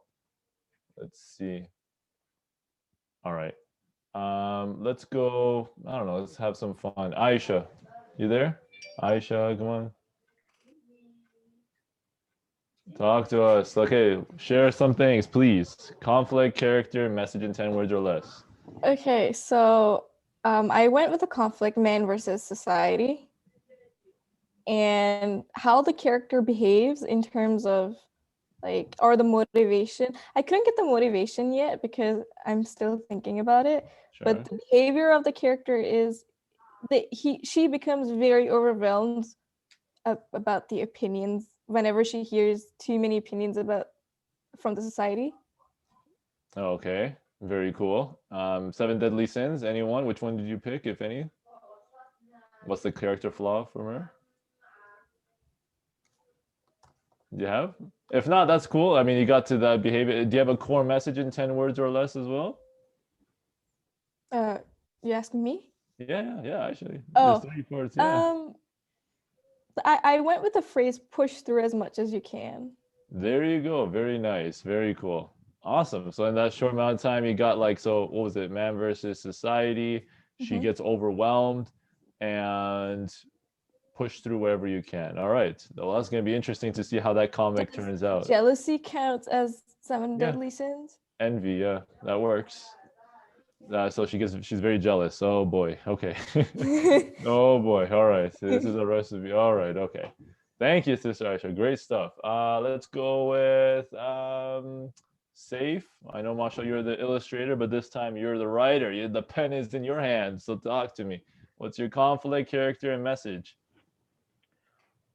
let's see. All right. Let's go. I don't know. Let's have some fun. Aisha, you there? Aisha, come on. Talk to us. Okay, share some things, please. Conflict, character, message in 10 words or less. Okay, so I went with the conflict, man versus society, and how the character behaves in terms of like, or the motivation. I couldn't get the motivation yet because I'm still thinking about it. Sure. But the behavior of the character is that she becomes very overwhelmed about the opinions whenever she hears too many opinions from the society. Okay, very cool. Seven Deadly Sins, anyone? Which one did you pick, if any? What's the character flaw from her? Do you have? If not, that's cool. I mean, you got to that behavior. Do you have a core message in 10 words or less as well? You asking me? Yeah, actually. Oh, There's 3 parts, yeah. I went with the phrase push through as much as you can. There you go. Very nice. Very cool. Awesome. So in that short amount of time, you got like, so what was it? Man versus society. She Mhm. gets overwhelmed and push through wherever you can. All right. Well, that's going to be interesting to see how that comic Does turns out. jealousy counts as 7 Yeah. deadly sins? Envy. Yeah, that works. So she's very jealous. Oh boy. Okay. Oh boy. All right. So this is a recipe. All right. Okay. Thank you, Sister Aisha. Great stuff. Let's go with Safe. I know, Masha, you're the illustrator, but this time you're the writer. The pen is in your hands. So talk to me. What's your conflict, character, and message?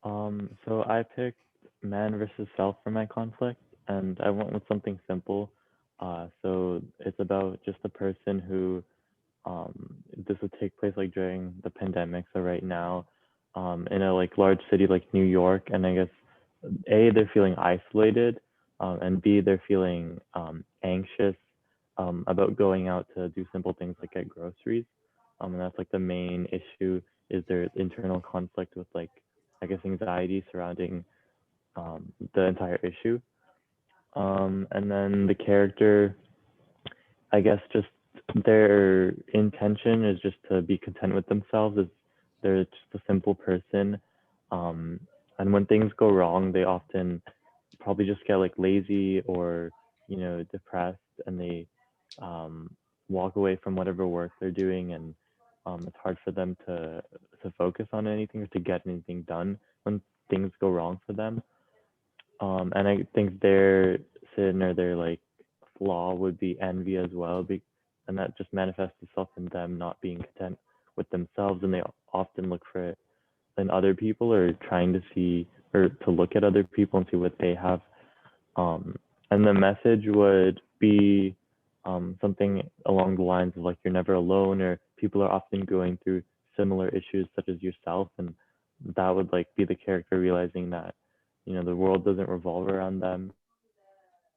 So I picked man versus self for my conflict, and I went with something simple. So it's about just a person who, this would take place like during the pandemic. So right now, in a like large city like New York, and I guess A, they're feeling isolated, and B, they're feeling anxious about going out to do simple things like get groceries. And that's like the main issue is their internal conflict with like, I guess, anxiety surrounding the entire issue. And then the character, I guess, just their intention is just to be content with themselves. They're just a simple person. And when things go wrong, they often probably just get like lazy or, depressed, and they walk away from whatever work they're doing, and it's hard for them to focus on anything or to get anything done when things go wrong for them. And I think their sin or their like flaw would be envy as well, and that just manifests itself in them not being content with themselves, and they often look for it in other people or trying to see or to look at other people and see what they have. And the message would be something along the lines of like you're never alone, or people are often going through similar issues such as yourself, and that would like be the character realizing that the world doesn't revolve around them.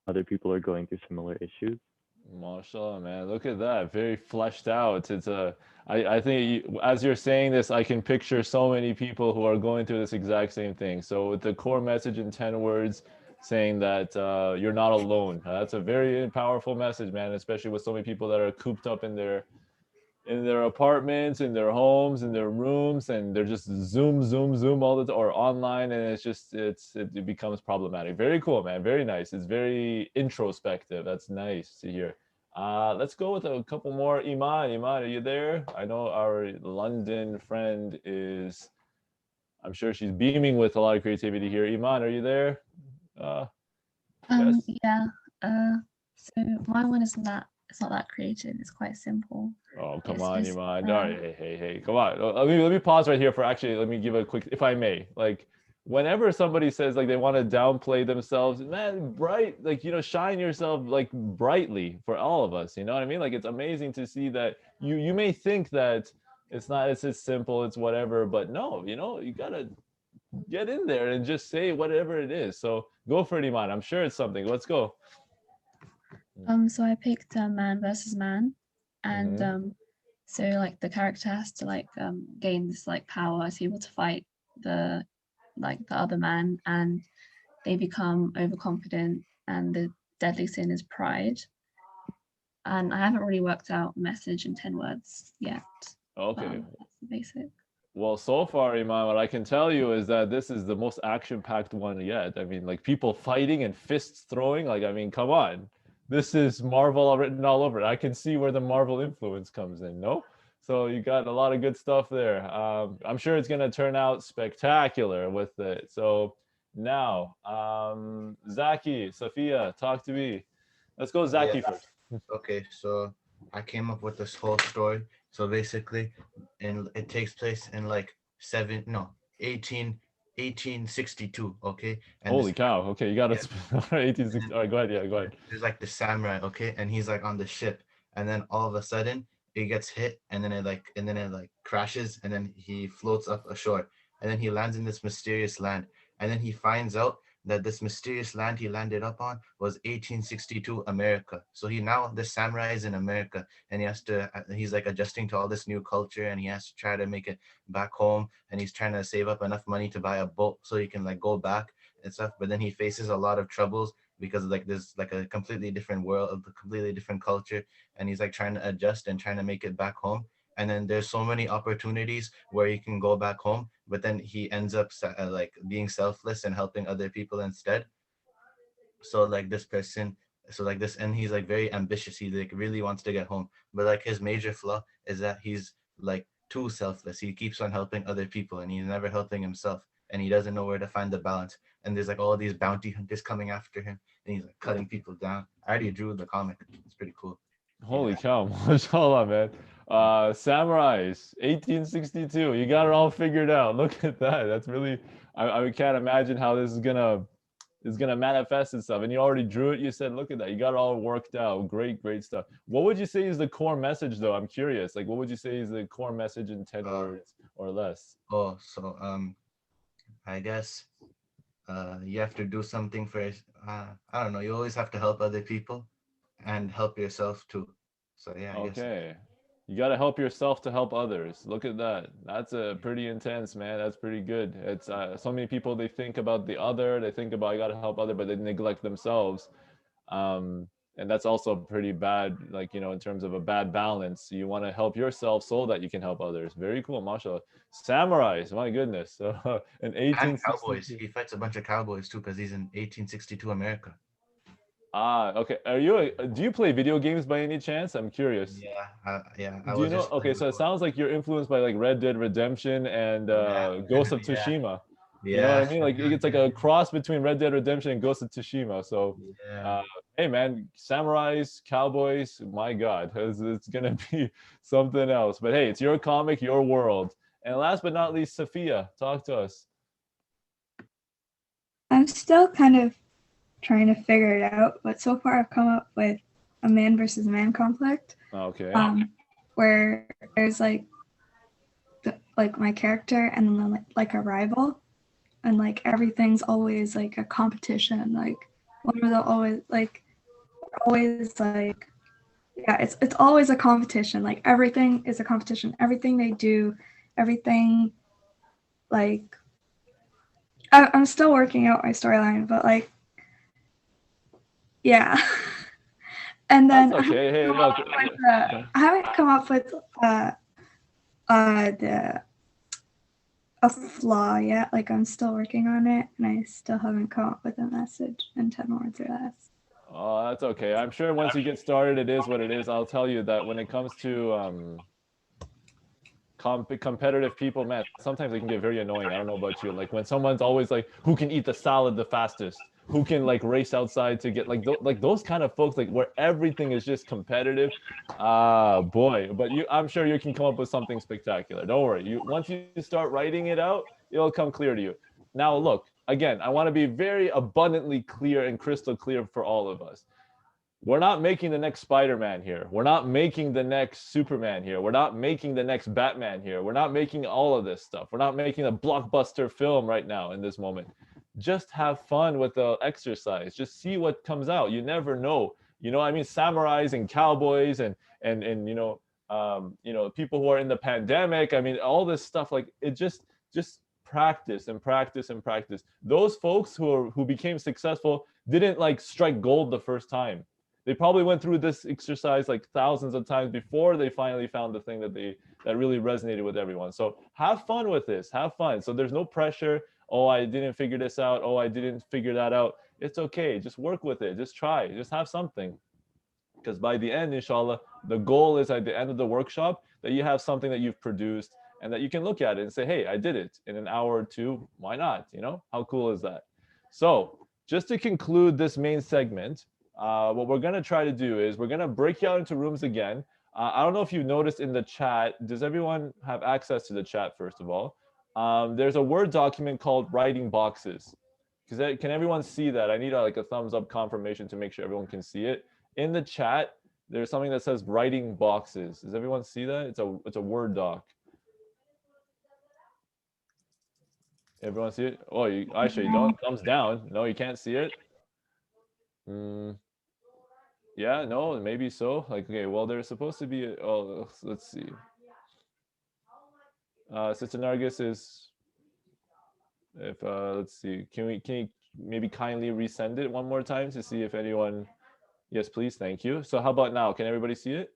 Other people are going through similar issues. Mashallah, man. Look at that. Very fleshed out. I think as you're saying this, I can picture so many people who are going through this exact same thing. So with the core message in 10 words saying that you're not alone. That's a very powerful message, man, especially with so many people that are cooped up in their apartments, in their homes, in their rooms, and they're just zoom all the time, or online, and it becomes problematic. Very cool, man. Very nice. It's very introspective. That's nice to hear. Let's go with a couple more. Iman, are you there? I know our London friend is, I'm sure she's beaming with a lot of creativity here. Iman, are you there? Yes. Yeah. So my one isn't that. It's not that creative. It's quite simple. Oh, come It's on, just, Iman. All right, hey, come on. Let me pause right here for actually, let me give a quick, if I may. Like, whenever somebody says like they want to downplay themselves, man, bright, like, shine yourself like brightly for all of us. You know what I mean? Like, it's amazing to see that you may think that it's not, it's just simple, it's whatever, but no, you gotta get in there and just say whatever it is. So go for it, Iman. I'm sure it's something. Let's go. So I picked Man versus Man, and so like the character has to like gain this like power to be able to fight the other man, and they become overconfident, and the deadly sin is pride. And I haven't really worked out message in 10 words yet. Okay. That's the basic. Well, so far, Iman, what I can tell you is that this is the most action-packed one yet. I mean, like people fighting and fists throwing. Like, I mean, come on. This is Marvel written all over it. I can see where the Marvel influence comes in, no? So you got a lot of good stuff there. I'm sure it's going to turn out spectacular with it. So now, Zaki, Sophia, talk to me. Let's go Zaki Yeah. first. Okay, so I came up with this whole story. So basically, it takes place in like 1862. Okay, and Holy cow. Okay, you got it. Yeah. 1860. All right, go ahead. Yeah, go ahead. there's like the samurai, okay, and he's like on the ship, and then all of a sudden it gets hit, and then it crashes, and then he floats up ashore, and then he lands in this mysterious land, and then he finds out that this mysterious land he landed up on was 1862 America. So the samurai is in America, and he's like adjusting to all this new culture, and he has to try to make it back home, and he's trying to save up enough money to buy a boat so he can like go back and stuff. But then he faces a lot of troubles because like there's like a completely different world, a completely different culture, and he's like trying to adjust and trying to make it back home. And then there's so many opportunities where he can go back home, but then he ends up like being selfless and helping other people instead. So like this person, and he's like very ambitious. He like really wants to get home, but like his major flaw is that he's like too selfless. He keeps on helping other people and he's never helping himself, and he doesn't know where to find the balance. And there's like all these bounty hunters coming after him, and he's like cutting people down. I already drew the comic. It's pretty cool. Holy cow, mashallah, man. Samurais, 1862. You got it all figured out. Look at that. That's really, I can't imagine how this is gonna manifest itself. And you already drew it. You said, look at that. You got it all worked out. Great, great stuff. What would you say is the core message, though? I'm curious. Like, what would you say is the core message in 10 words or less? I guess you have to do something for I don't know, you always have to help other people and help yourself too. So yeah, I guess. Okay. You got to help yourself to help others. Look at that. That's a pretty intense, man. That's pretty good. It's so many people, they think about the other, they think about I got to help other, but they neglect themselves. And that's also pretty bad, like, you know, in terms of a bad balance. You want to help yourself so that you can help others. Very cool, mashallah. Samurais, my goodness. So in 1862. And cowboys. He fights a bunch of cowboys too because he's in 1862 America. Okay. Do you play video games by any chance? I'm curious. Yeah. Do you know? Okay, so it sounds like you're influenced by like Red Dead Redemption and Ghost of Tsushima. You know what I mean? Like it's like a cross between Red Dead Redemption and Ghost of Tsushima. So, hey man, samurais, cowboys, my God, it's gonna be something else. But hey, it's your comic, your world. And last but not least, Sophia, talk to us. I'm still kind of trying to figure it out, but so far I've come up with a man versus man conflict. Okay. Where there's like my character and then like a rival, and like everything's always like a competition. Like one of the always like yeah, it's always a competition. Like everything is a competition. Everything they do, everything like I'm still working out my storyline, but like yeah. And then that's okay. Hey, look. I haven't come up with a flaw yet. Like I'm still working on it, and I still haven't come up with a message in 10 words or less. Oh, that's okay. I'm sure once you get started, it is what it is. I'll tell you that when it comes to competitive people, man, sometimes they can get very annoying. I don't know about you. Like when someone's always like, who can eat the salad the fastest? Who can like race outside to get like those kind of folks, like where everything is just competitive. Boy, but I'm sure you can come up with something spectacular. Don't worry. Once you start writing it out, it'll come clear to you. Now, look, again, I want to be very abundantly clear and crystal clear for all of us. We're not making the next Spider-Man here. We're not making the next Superman here. We're not making the next Batman here. We're not making all of this stuff. We're not making a blockbuster film right now in this moment. Just have fun with the exercise. Just see what comes out. You never know. You know, I mean, samurais and cowboys and people who are in the pandemic. I mean, all this stuff, like it just practice and practice and practice. Those folks who became successful didn't like strike gold the first time. They probably went through this exercise like thousands of times before they finally found the thing that really resonated with everyone. So have fun with this. Have fun. So there's no pressure. Oh, I didn't figure this out. Oh, I didn't figure that out. It's okay. Just work with it. Just try. Just have something. Because by the end, inshallah, the goal is at the end of the workshop that you have something that you've produced and that you can look at it and say, hey, I did it in an hour or two. Why not? You know, how cool is that? So just to conclude this main segment, what we're going to try to do is we're going to break you out into rooms again. I don't know if you noticed in the chat, does everyone have access to the chat, first of all? There's a Word document called Writing Boxes. Can everyone see that? I need like a thumbs up confirmation to make sure everyone can see it. In the chat, there's something that says Writing Boxes. Does everyone see that? It's a Word doc. Everyone see it? Oh, Aisha, you don't? Thumbs down. No, you can't see it? Yeah, no, maybe so. Like, okay, well, there's supposed to be let's see. Sister Nargis is, let's see, can you maybe kindly resend it one more time to see if anyone, yes, please, thank you. So how about now? Can everybody see it?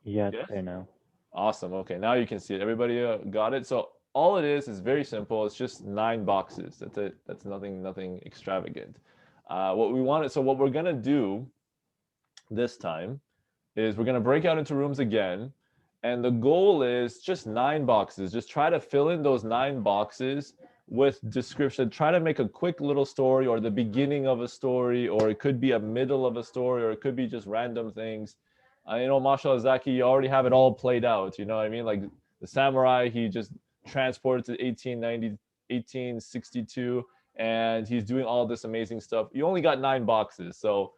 Yeah, it's there now. Awesome. Okay, now you can see it. Everybody got it. So all it is very simple. It's just 9 boxes. That's it. That's nothing extravagant. What we're gonna do this time is we're gonna break out into rooms again, and the goal is just 9 boxes. Just try to fill in those 9 boxes with description. Try to make a quick little story, or the beginning of a story, or it could be a middle of a story, or it could be just random things. You know, mashallah, Zaki, you already have it all played out. You know what I mean? Like the samurai, he just transported to 1862, and he's doing all this amazing stuff. You only got 9 boxes, so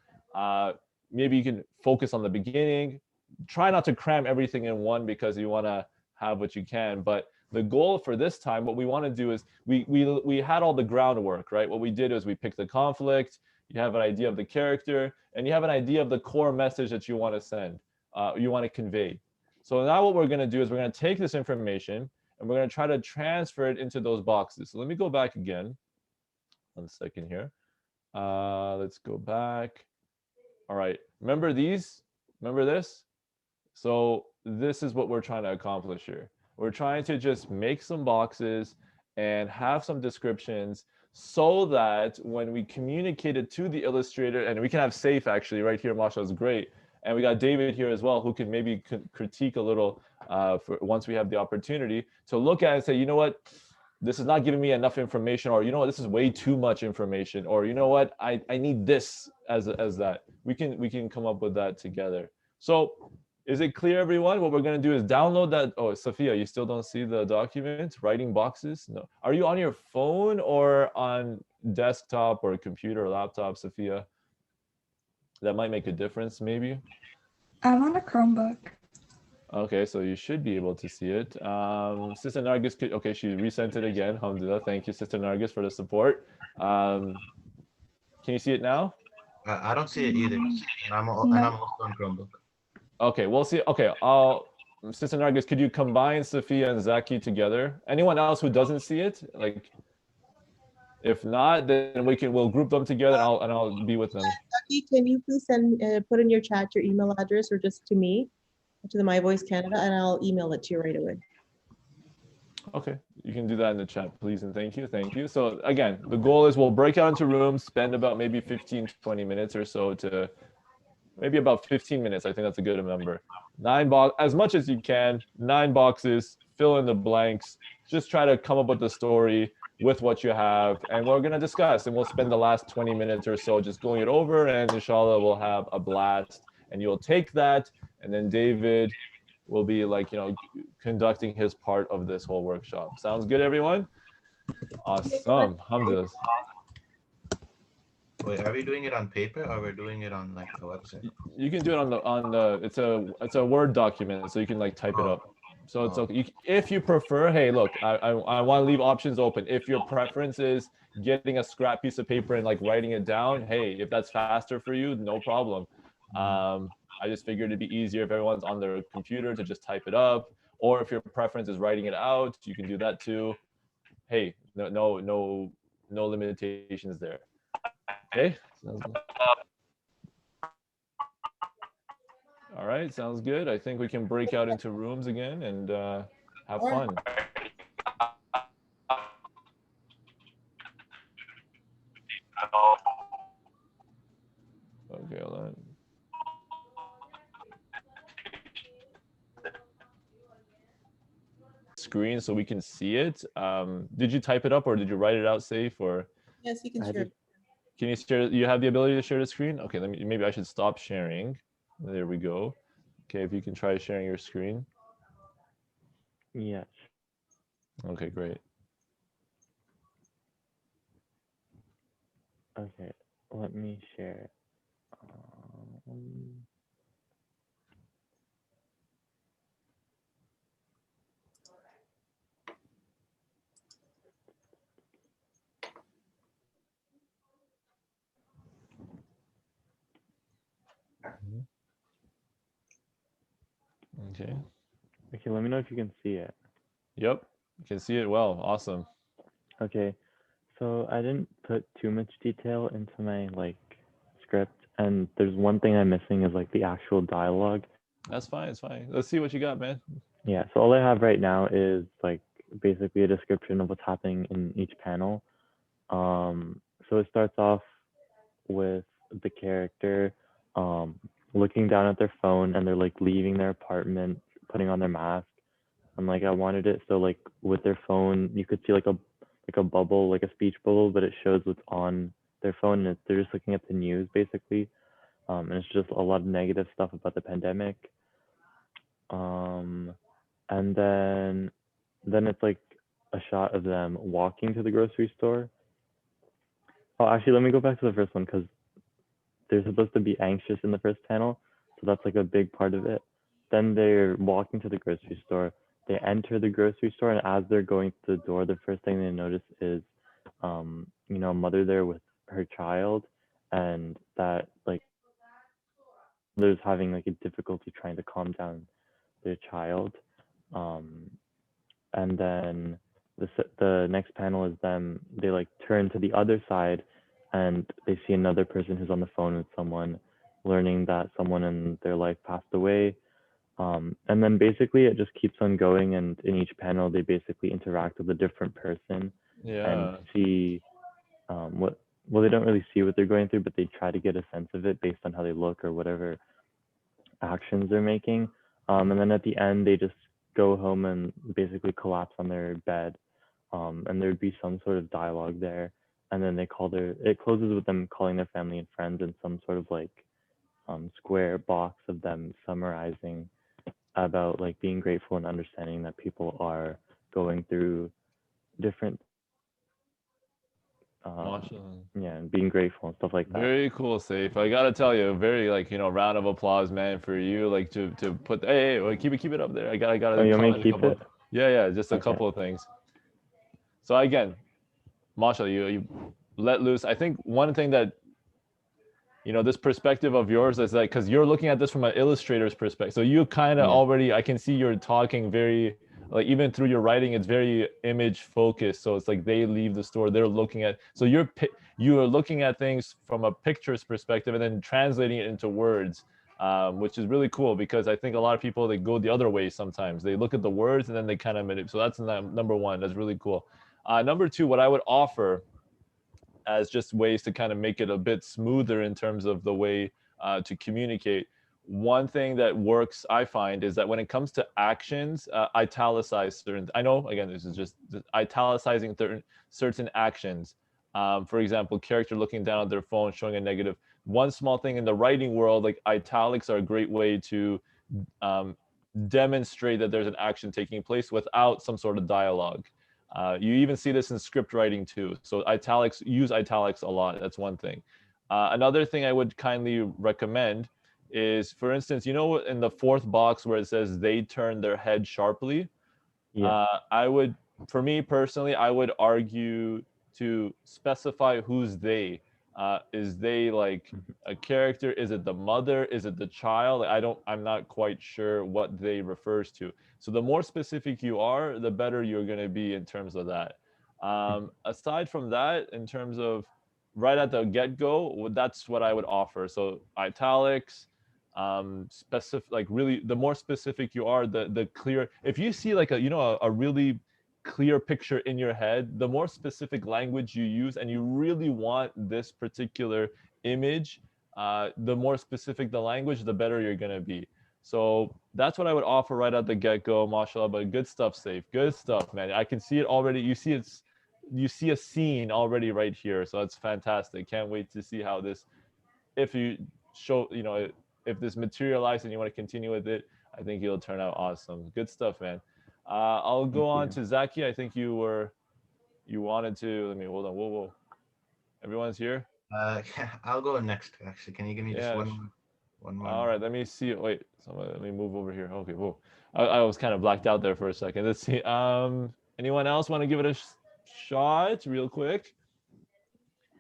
maybe you can focus on the beginning. Try not to cram everything in one because you want to have what you can. But the goal for this time, what we want to do is we had all the groundwork, right? What we did is we picked the conflict. You have an idea of the character, and you have an idea of the core message that you want to send, you want to convey. So now what we're going to do is we're going to take this information and we're going to try to transfer it into those boxes. So let me go back again. 1 second here. Let's go back. All right. Remember these? Remember this? So this is what we're trying to accomplish here. We're trying to just make some boxes and have some descriptions so that when we communicate it to the illustrator, and we can have Saif actually right here, Masha is great. And we got David here as well, who can maybe critique a little for once we have the opportunity to look at it and say, you know what, this is not giving me enough information, or you know what, this is way too much information, or you know what, I need this as that. We can come up with that together. So is it clear, everyone? What we're going to do is download that. Oh, Sophia, you still don't see the document? Writing boxes? No. Are you on your phone or on desktop or computer or laptop, Sophia? That might make a difference, maybe. I'm on a Chromebook. Okay, so you should be able to see it. Sister Nargis, okay, she resent it again. Alhamdulillah. Thank you, Sister Nargis, for the support. Can you see it now? I don't see it either. And I'm also on Chromebook. Okay, we'll see. Okay, Sister Nargis, could you combine Sophia and Zaki together? Anyone else who doesn't see it? Like, if not, then we'll group them together, and I'll be with them. Zaki, can you please put in your chat your email address, or just to me, to the My Voice Canada, and I'll email it to you right away. Okay, you can do that in the chat, please, and thank you. So again, the goal is we'll break out into rooms, spend about maybe 15 to 20 minutes or so to maybe about 15 minutes. I think that's a good number. 9 boxes, as much as you can, 9 boxes, fill in the blanks, just try to come up with the story with what you have, and we're going to discuss, and we'll spend the last 20 minutes or so just going it over, and inshallah we'll have a blast, and you'll take that, and then David will be like, you know, conducting his part of this whole workshop. Sounds good, everyone? Awesome. Alhamdulillah. Wait, are we doing it on paper or we're doing it on like a website? You can do it on the it's a Word document, so you can like type it Oh. up. So it's Oh. okay. If you prefer, hey, look, I want to leave options open. If your preference is getting a scrap piece of paper and like writing it down, hey, if that's faster for you, no problem. I just figured it'd be easier if everyone's on their computer to just type it up, or if your preference is writing it out, you can do that too. Hey, no limitations there. Okay. Sounds good. All right, sounds good. I think we can break out into rooms again and have Sure. fun. Okay, hold on. Screen so we can see it. Did you type it up or did you write it out safe or Yes, you can I share. just- can you share? You have the ability to share the screen? Okay, maybe I should stop sharing. There we go. Okay, if you can try sharing your screen. Yes. Okay, great. Okay. Let me share. Okay. Okay, let me know if you can see it. Yep, you can see it well. Awesome. Okay, so I didn't put too much detail into my like script, and there's one thing I'm missing is like the actual dialogue. That's fine. It's fine. Let's see what you got, man. Yeah, so all I have right now is like basically a description of what's happening in each panel. So it starts off with the character looking down at their phone and they're like leaving their apartment, putting on their mask. And like I wanted it so like with their phone you could see like a bubble, like a speech bubble, but it shows what's on their phone and they're just looking at the news basically. And it's just a lot of negative stuff about the pandemic. And then it's like a shot of them walking to the grocery store. Oh, actually, let me go back to the first one because they're supposed to be anxious in the first panel, so that's like a big part of it. Then they're walking to the grocery store. They enter the grocery store, and as they're going to the door, the first thing they notice is, a mother there with her child, and that like mother's having like a difficulty trying to calm down their child. And then the next panel is them. They like turn to the other side, and they see another person who's on the phone with someone, learning that someone in their life passed away. And then basically it just keeps on going, and in each panel they basically interact with a different person Yeah. and see what. Well, they don't really see what they're going through, but they try to get a sense of it based on how they look or whatever actions they're making. And then at the end, they just go home and basically collapse on their bed. And there'd be some sort of dialogue there. And then it closes with them calling their family and friends in some sort of like square box of them summarizing about like being grateful and understanding that people are going through different, Awesome. and being grateful and stuff like that. Very cool, Safe. I gotta tell you, very like round of applause, man, for you like to put. Hey, wait, keep it up there. I gotta. Oh, you want me to comment a keep couple- it? Yeah, just a Okay. couple of things. So again, Marshall, you let loose. I think one thing that this perspective of yours is like because you're looking at this from an illustrator's perspective, so you kind of Yeah. already. I can see you're talking very like even through your writing, it's very image focused. So it's like they leave the store, they're looking at. So you are looking at things from a picture's perspective and then translating it into words. Which is really cool because I think a lot of people they go the other way sometimes. They look at the words and then they kind of manipulate. So that's number one. That's really cool. Number two, what I would offer as just ways to kind of make it a bit smoother in terms of the way to communicate. One thing that works, I find, is that when it comes to actions, italicize certain. I know, again, this is just italicizing certain actions. For example, character looking down at their phone, showing a negative. One small thing in the writing world, like italics are a great way to demonstrate that there's an action taking place without some sort of dialogue. You even see this in script writing too. So use italics a lot. That's one thing. Another thing I would kindly recommend is, for instance, you know, in the fourth box where it says they turn their head sharply, Yeah. I would, for me personally, I would argue to specify who's they. Is they like a character? Is it the mother? Is it the child? I'm not quite sure what they refers to. So the more specific you are, the better you're going to be in terms of that. Aside from that, in terms of right at the get-go, that's what I would offer. So italics, specific, like really, the more specific you are, the clear. If you see like a really clear picture in your head, the more specific language you use, and you really want this particular image, the more specific the language, the better you're gonna be. So that's what I would offer right at the get-go, mashallah. But good stuff, Safe. Good stuff, man. I can see it already. You see a scene already right here. So it's fantastic. Can't wait to see how this, if you show, if this materializes and you want to continue with it, I think it'll turn out awesome. Good stuff, man. I'll go on to Zaki. I think you wanted to, let me, hold on. Whoa. Everyone's here? I'll go next, actually. Can you give me just Yeah, one more? All right, let me see. Wait, let me move over here. Okay, whoa. I was kind of blacked out there for a second. Let's see. Anyone else want to give it a shot real quick?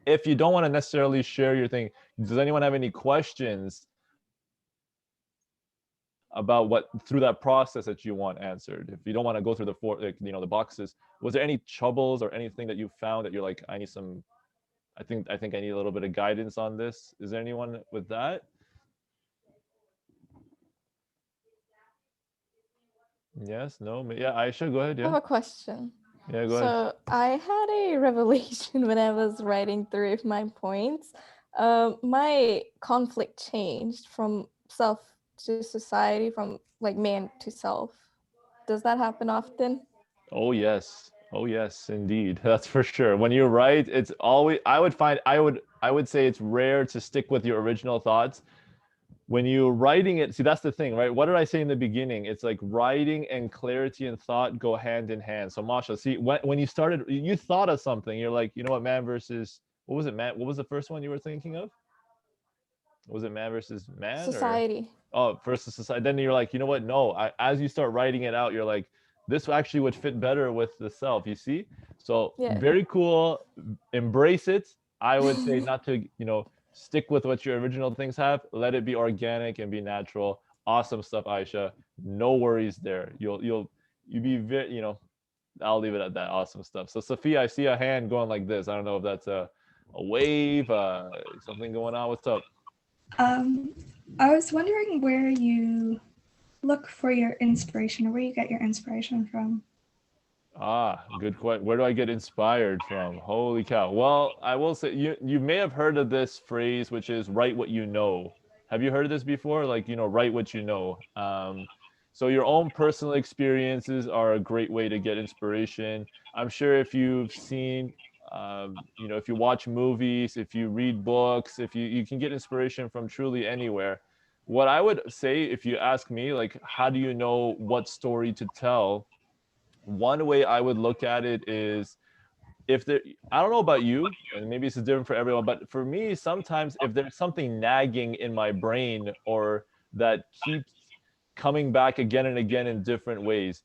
If you don't want to necessarily share your thing, does anyone have any questions about what through that process that you want answered? If you don't want to go through the boxes, was there any troubles or anything that you found that you're like, I think I need a little bit of guidance on this? Is there anyone with that? Yes, no, yeah, Aisha, go ahead. I have Yeah. a question. Yeah, go ahead. So I had a revelation when I was writing through my points. My conflict changed from self to society, from like man to self. Does that happen often? Oh yes. Oh yes, indeed. That's for sure. When you write, it's always, I would say it's rare to stick with your original thoughts. When you're writing it, see, that's the thing, right? What did I say in the beginning? It's like writing and clarity and thought go hand in hand. So Masha, see, when you started, you thought of something, you're like, you know what, man versus, what was it, man? What was the first one you were thinking of? Was it man versus man? Society. Oh, versus society. Then you're like, you know what? No, as you start writing it out, you're like, this actually would fit better with the self, you see? So Yeah. very cool. Embrace it. I would say not to, stick with what your original things have. Let it be organic and be natural. Awesome stuff, Aisha. No worries there. You'll be very, I'll leave it at that. Awesome stuff. So Sophia, I see a hand going like this. I don't know if that's a wave, something going on. What's up? I was wondering where you look for your inspiration, or where you get your inspiration from. Good question. Where do I get inspired from? Holy cow. Well, I will say you may have heard of this phrase, which is write what you know. Have you heard of this before? Like, write what you know. So your own personal experiences are a great way to get inspiration. I'm sure if you've seen, if you watch movies, if you read books, if you can get inspiration from truly anywhere. What I would say, if you ask me, like, how do you know what story to tell? One way I would look at it is, I don't know about you, and maybe this is different for everyone, but for me, sometimes if there's something nagging in my brain or that keeps coming back again and again in different ways,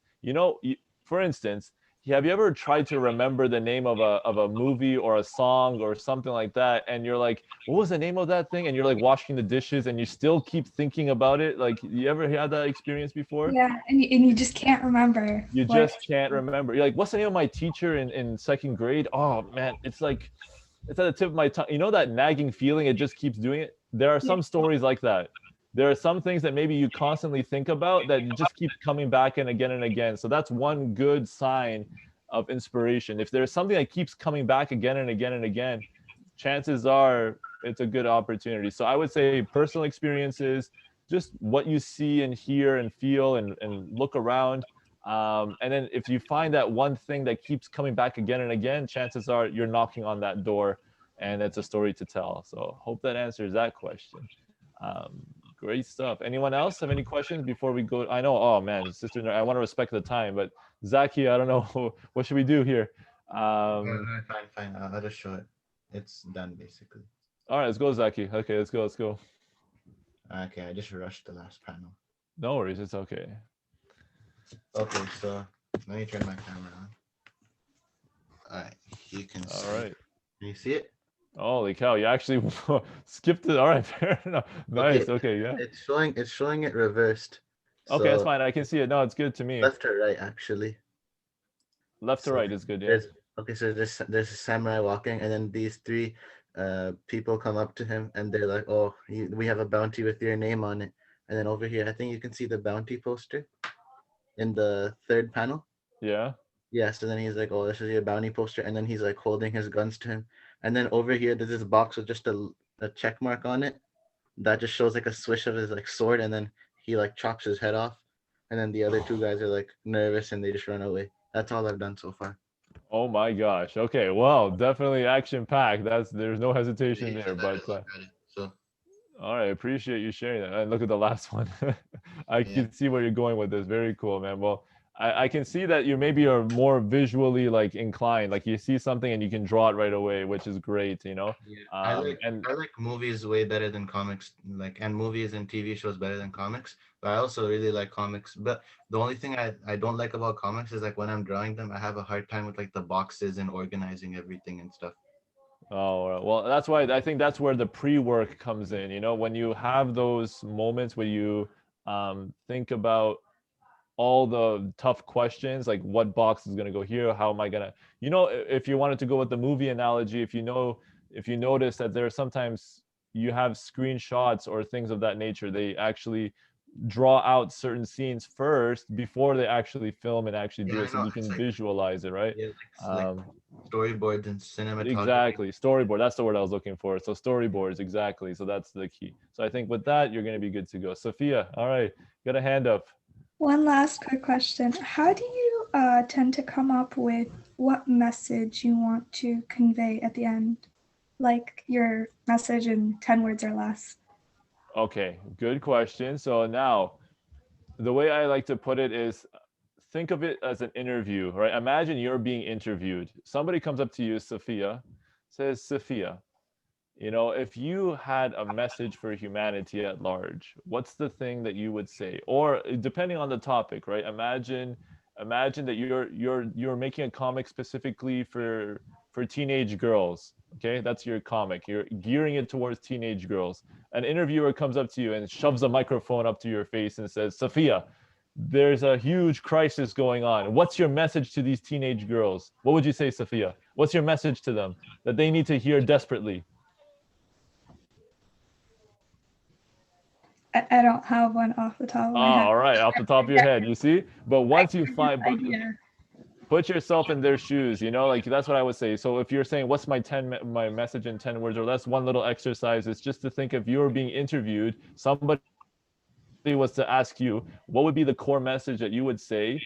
for instance, have you ever tried to remember the name of a movie or a song or something like that, and you're like, what was the name of that thing? And you're like washing the dishes and you still keep thinking about it. Like, you ever had that experience before? Yeah, and you just can't remember. You just can't remember. You're like, what's the name of my teacher in second grade? Oh man, it's like, it's at the tip of my tongue. You know that nagging feeling? It just keeps doing it. There are some stories like that. There are some things that maybe you constantly think about that just keep coming back and again and again. So that's one good sign of inspiration. If there's something that keeps coming back again and again and again, chances are it's a good opportunity. So I would say personal experiences, just what you see and hear and feel and look around. And then if you find that one thing that keeps coming back again and again, chances are you're knocking on that door and it's a story to tell. So hope that answers that question. Great stuff. Anyone else have any questions before we go? I know, oh man, sister, I want to respect the time, but Zaki, I don't know, what should we do here? Fine. I'll just show it. It's done basically. All right, let's go, Zaki. Okay, let's go. Let's go. Okay, I just rushed the last panel. No worries. It's okay. Okay, so let me turn my camera on. All right, you can see. All right. Can you see it? Holy cow! You actually skipped it. All right, fair enough. Nice. Okay, yeah. It's showing it reversed. Okay, that's So fine. I can see it. No, it's good to me. left or right, actually. Left to So right is good. Yeah. so there's a samurai walking, and then these three people come up to him, and they're like, "Oh, we have a bounty with your name on it." And then over here, I think you can see the bounty poster in the third panel. Yeah. Yeah, so then he's like, "Oh, this is your bounty poster," and then he's like holding his guns to him. And then over here, there's this box with just a check mark on it that just shows like a swish of his like sword, and then he like chops his head off. And then the other two guys are like nervous and they just run away. That's all I've done so far. Oh my gosh. Okay. Well, definitely action packed. There's no hesitation Yeah, there. that I But look at it. So all right, appreciate you sharing that. And look at the last one. I Yeah. can see where you're going with this. Very cool, man. Well, I can see that you maybe are more visually like inclined. Like you see something and you can draw it right away, which is great. yeah, I like movies way better than comics. And movies and TV shows better than comics. But I also really like comics. But the only thing I don't like about comics is like when I'm drawing them, I have a hard time with like the boxes and organizing everything and stuff. Oh, well, that's why I think that's where the pre-work comes in. When you have those moments where you think about all the tough questions, like what box is going to go here, how am I going to, if you wanted to go with the movie analogy, if you notice that there are sometimes you have screenshots or things of that nature, they actually draw out certain scenes first before they actually film and actually do Yeah, it, so you can visualize it, right? Yeah, like storyboards and cinematography. Exactly. Storyboard. That's the word I was looking for. So storyboards, exactly. So that's the key. So I think with that, you're going to be good to go. Sophia, all right. Got a hand up. One last quick question. How do you tend to come up with what message you want to convey at the end? Like your message in 10 words or less. Okay, good question. So now, the way I like to put it is, think of it as an interview, right? Imagine you're being interviewed. Somebody comes up to you, Sophia, says, Sophia, if you had a message for humanity at large, what's the thing that you would say? Or depending on the topic, right? Imagine that you're making a comic specifically for teenage girls. Okay, that's your comic. You're gearing it towards teenage girls. An interviewer comes up to you and shoves a microphone up to your face and says, Sophia, there's a huge crisis going on. What's your message to these teenage girls? What would you say, Sophia? What's your message to them that they need to hear desperately? I don't have one off the top of my head. All right, off the top of your head, you see? But once you find, put yourself in their shoes, like that's what I would say. So if you're saying, what's my message in 10 words, or that's one little exercise, it's just to think if you're being interviewed, somebody was to ask you, what would be the core message that you would say?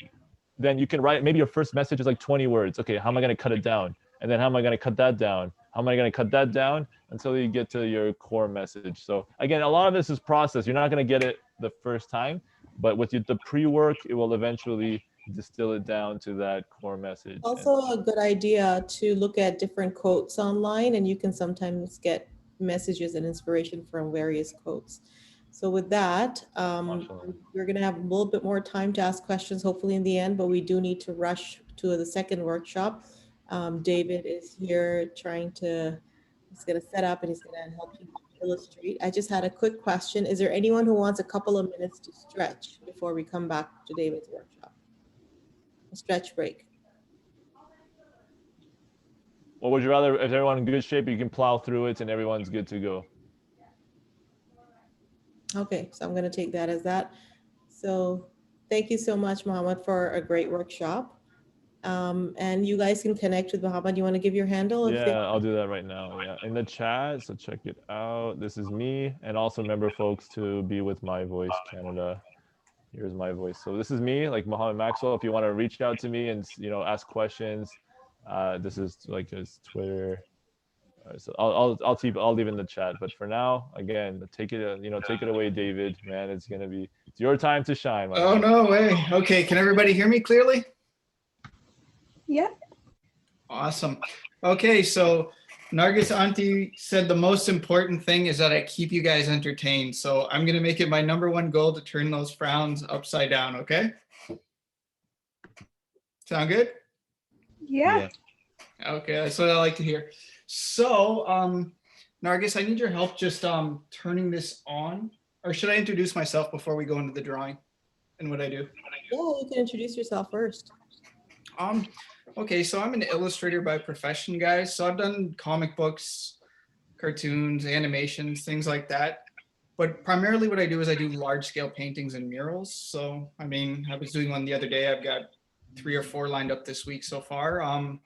Then you can write, maybe your first message is like 20 words. Okay, how am I going to cut it down? And then how am I going to cut that down? How am I going to cut that down until you get to your core message? So again, a lot of this is process. You're not going to get it the first time, but with the pre-work, it will eventually distill it down to that core message. Also a good idea to look at different quotes online, and you can sometimes get messages and inspiration from various quotes. So with that, we're going to have a little bit more time to ask questions, hopefully in the end, but we do need to rush to the second workshop. David is here he's going to set up and he's going to help you illustrate. I just had a quick question. Is there anyone who wants a couple of minutes to stretch before we come back to David's workshop? A stretch break. Or would you rather, if everyone's in good shape, you can plow through it and everyone's good to go? Okay, so I'm going to take that as that. So thank you so much, Mohammed, for a great workshop. And you guys can connect with Mohammed. You want to give your handle? Yeah, I'll do that right now. Yeah, in the chat. So check it out. This is me. And also remember, folks, to be with My Voice Canada. Here's My Voice. So this is me, like Mohammed Maxwell. If you want to reach out to me and ask questions, this is like his Twitter. So I'll leave it in the chat. But for now, again, take it away, David. Man, it's your time to shine. Oh, no way. Okay, can everybody hear me clearly? Yeah. Awesome. Okay, so Nargis Auntie said the most important thing is that I keep you guys entertained. So I'm gonna make it my #1 goal to turn those frowns upside down, okay? Sound good? Yeah. Okay, that's what I like to hear. So, Nargis, I need your help just turning this on. Or should I introduce myself before we go into the drawing and what I do? Yeah, you can introduce yourself first. Okay, so I'm an illustrator by profession, guys. So I've done comic books, cartoons, animations, things like that. But primarily what I do is I do large scale paintings and murals. So, I mean, I was doing one the other day. I've got 3 or 4 lined up this week so far.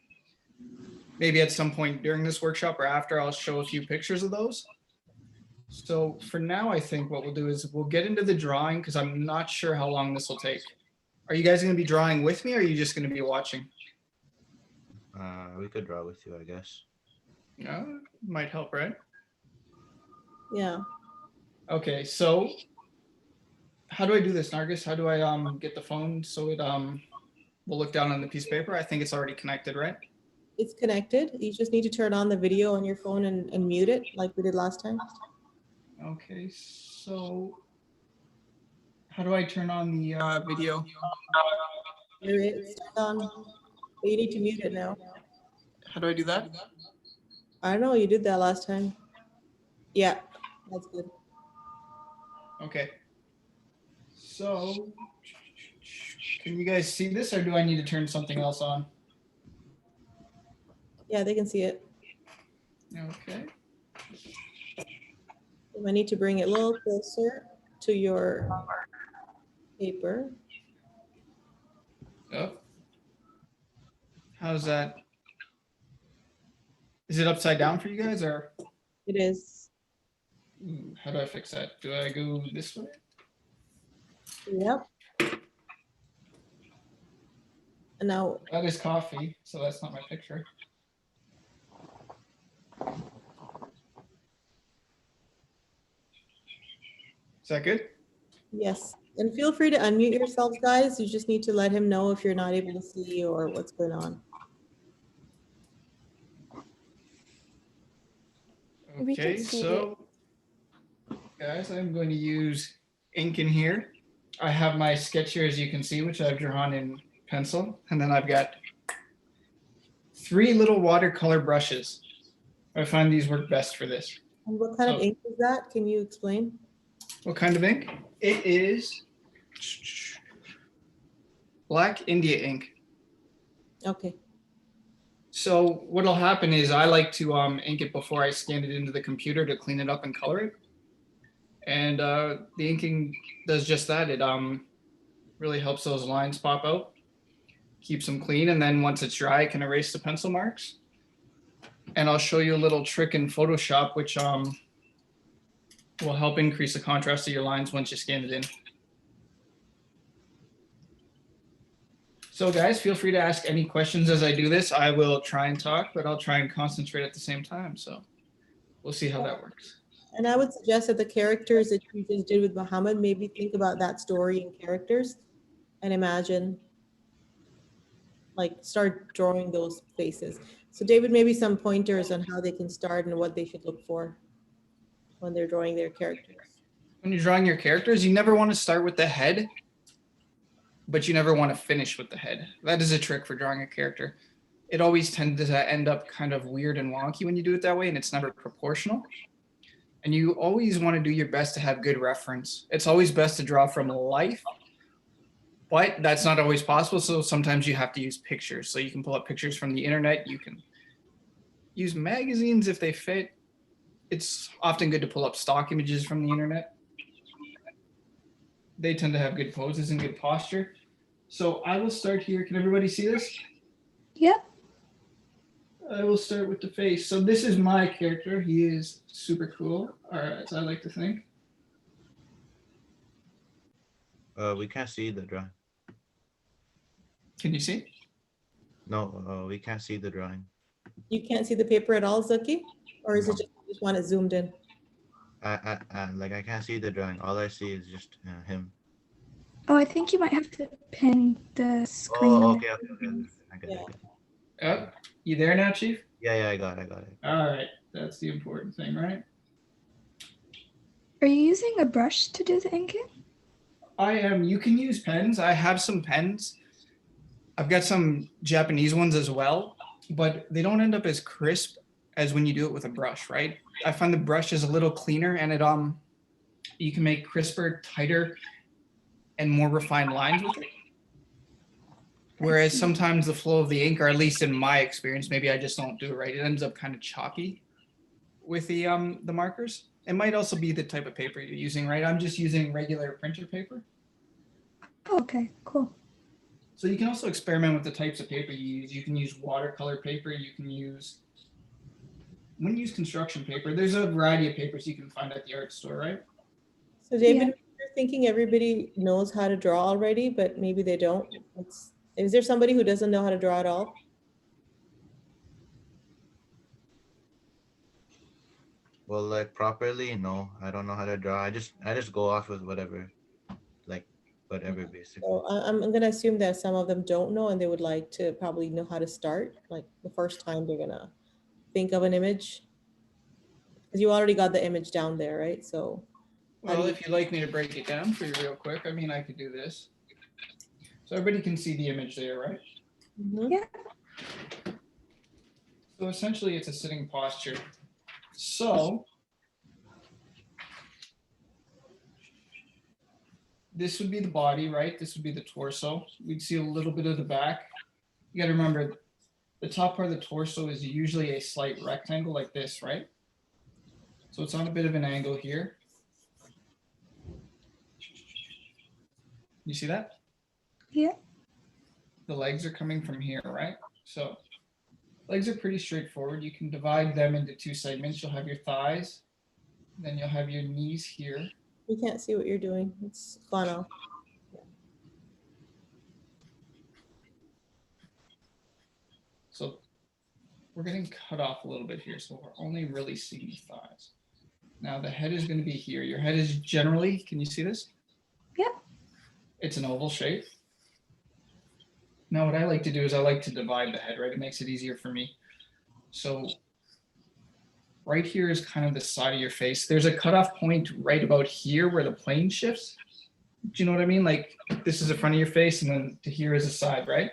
Maybe at some point during this workshop or after, I'll show a few pictures of those. So for now, I think what we'll do is we'll get into the drawing because I'm not sure how long this will take. Are you guys going to be drawing with me or are you just going to be watching? We could draw with you, I guess. Yeah, might help, right? Yeah. Okay, so how do I do this, Nargis? How do I get the phone so it will look down on the piece of paper? I think it's already connected, right? It's connected. You just need to turn on the video on your phone and mute it like we did last time. Okay, so how do I turn on the video? It's turned on. But you need to mute it now. How do I do that? I don't know, you did that last time. Yeah, that's good. Okay. So can you guys see this or do I need to turn something else on? Yeah, they can see it. Okay. I need to bring it a little closer to your paper. Oh. How's that? Is it upside down for you guys or? It is. How do I fix that? Do I go this way? Yep. And now. That is coffee, so that's not my picture. Is that good? Yes. And feel free to unmute yourselves, guys. You just need to let him know if you're not able to see or what's going on. We can Okay, see so guys, I'm going to use ink in here. I have my sketch here, as you can see, which I've drawn in pencil. And then I've got 3 little watercolor brushes. I find these work best for this. And what kind of ink is that? Can you explain? What kind of ink? It is Black India ink. Okay. So what'll happen is I like to ink it before I scan it into the computer to clean it up and color it. And the inking does just that. It really helps those lines pop out, keeps them clean, and then once it's dry, I can erase the pencil marks. And I'll show you a little trick in Photoshop, which will help increase the contrast of your lines once you scan it in. So guys, feel free to ask any questions as I do this. I will try and talk, but I'll try and concentrate at the same time. So we'll see how that works. And I would suggest that the characters that you just did with Muhammad, maybe think about that story in characters and imagine, like, start drawing those faces. So David, maybe some pointers on how they can start and what they should look for when they're drawing their characters. When you're drawing your characters, you never want to start with the head, but you never want to finish with the head. That is a trick for drawing a character. It always tends to end up kind of weird and wonky when you do it that way, and it's never proportional. And you always want to do your best to have good reference. It's always best to draw from life, but that's not always possible. So sometimes you have to use pictures. So you can pull up pictures from the internet. You can use magazines if they fit. It's often good to pull up stock images from the internet. They tend to have good poses and good posture. So I will start here. Can everybody see this? Yep. I will start with the face. So this is my character. He is super cool, or as I like to think. We can't see the drawing. Can you see? No, we can't see the drawing. You can't see the paper at all, Zuki? Or is it just, you just want it zoomed in? Like I can't see the drawing. All I see is just him. Oh, I think you might have to pin the screen. Oh, okay. I get it. You there now, Chief? Yeah, I got it. All right, that's the important thing, right? Are you using a brush to do the inking? I am. You can use pens. I have some pens. I've got some Japanese ones as well, but they don't end up as crisp as when you do it with a brush, right? I find the brush is a little cleaner, and it you can make crisper, tighter, and more refined lines with it. Whereas sometimes the flow of the ink, or at least in my experience, maybe I just don't do it right, it ends up kind of choppy with the markers. It might also be the type of paper you're using, right? I'm just using regular printer paper. Oh, okay, cool. So you can also experiment with the types of paper you use. You can use watercolor paper. When you use construction paper, there's a variety of papers you can find at the art store, right? So David, Yeah. you're thinking everybody knows how to draw already, but maybe they don't. Is there somebody who doesn't know how to draw at all? Well, like properly, no, I don't know how to draw. I just go off with whatever, like whatever basically. So I'm gonna assume that some of them don't know and they would like to probably know how to start, like the first time they're gonna think of an image. Because you already got the image down there, right? So how do Well, you- if you'd like me to break it down for you real quick, I mean, I could do this. So everybody can see the image there, right? Mhm. Yeah. So essentially it's a sitting posture. So this would be the body, right? This would be the torso. We'd see a little bit of the back. You gotta remember, the top part of the torso is usually a slight rectangle like this, right? So it's on a bit of an angle here. You see that? Yeah. The legs are coming from here, right? So legs are pretty straightforward. You can divide them into two segments. You'll have your thighs, then you'll have your knees here. We can't see what you're doing. It's gone off. So we're getting cut off a little bit here. So we're only really seeing the thighs. Now the head is going to be here. Your head is generally, can you see this? Yeah. It's an oval shape. Now what I like to do is I like to divide the head, right? It makes it easier for me. So right here is kind of the side of your face. There's a cutoff point right about here where the plane shifts. Do you know what I mean? Like this is the front of your face and then to here is the side, right?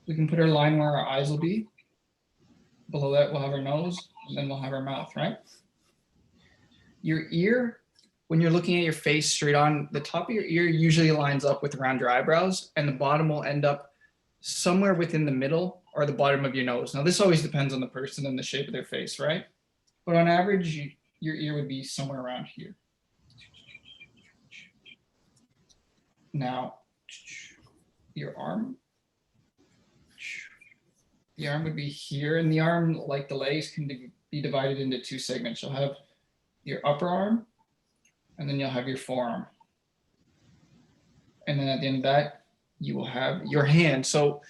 We can put our line where our eyes will be. Below that, we'll have our nose, and then we'll have our mouth, right? Your ear, when you're looking at your face straight on, the top of your ear usually lines up with around your eyebrows, and the bottom will end up somewhere within the middle or the bottom of your nose. Now, this always depends on the person and the shape of their face, right? But on average, your ear would be somewhere around here. Now, your arm. The arm would be here, and the arm, like the legs, can be divided into two segments. You'll have your upper arm, and then you'll have your forearm. And then at the end of that, you will have your hand. So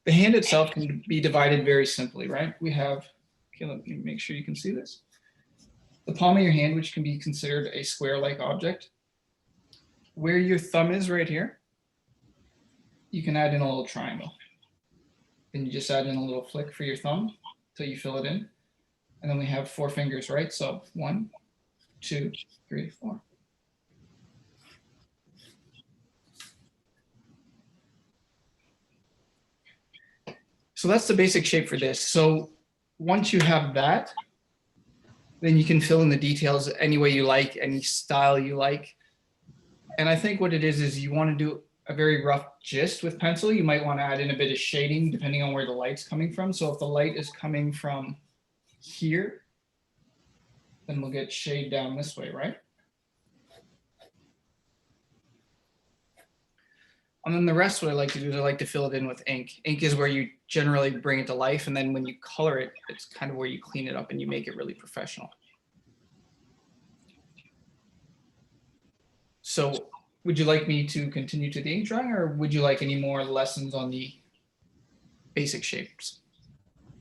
the hand itself can be divided very simply, right? We have, okay, let me make sure you can see this. The palm of your hand, which can be considered a square-like object. Where your thumb is right here, you can add in a little triangle. Then you just add in a little flick for your thumb until you fill it in. And then we have 4 fingers, right? So 1, 2, 3, 4. So that's the basic shape for this. So once you have that, then you can fill in the details any way you like, any style you like. And I think what it is you want to do a very rough gist with pencil. You might want to add in a bit of shading depending on where the light's coming from. So if the light is coming from here, then we'll get shade down this way, right? And then the rest, what I like to do is I like to fill it in with ink. Ink is where you generally bring it to life. And then when you color it, it's kind of where you clean it up and you make it really professional. So would you like me to continue to the ink drawing, or would you like any more lessons on the basic shapes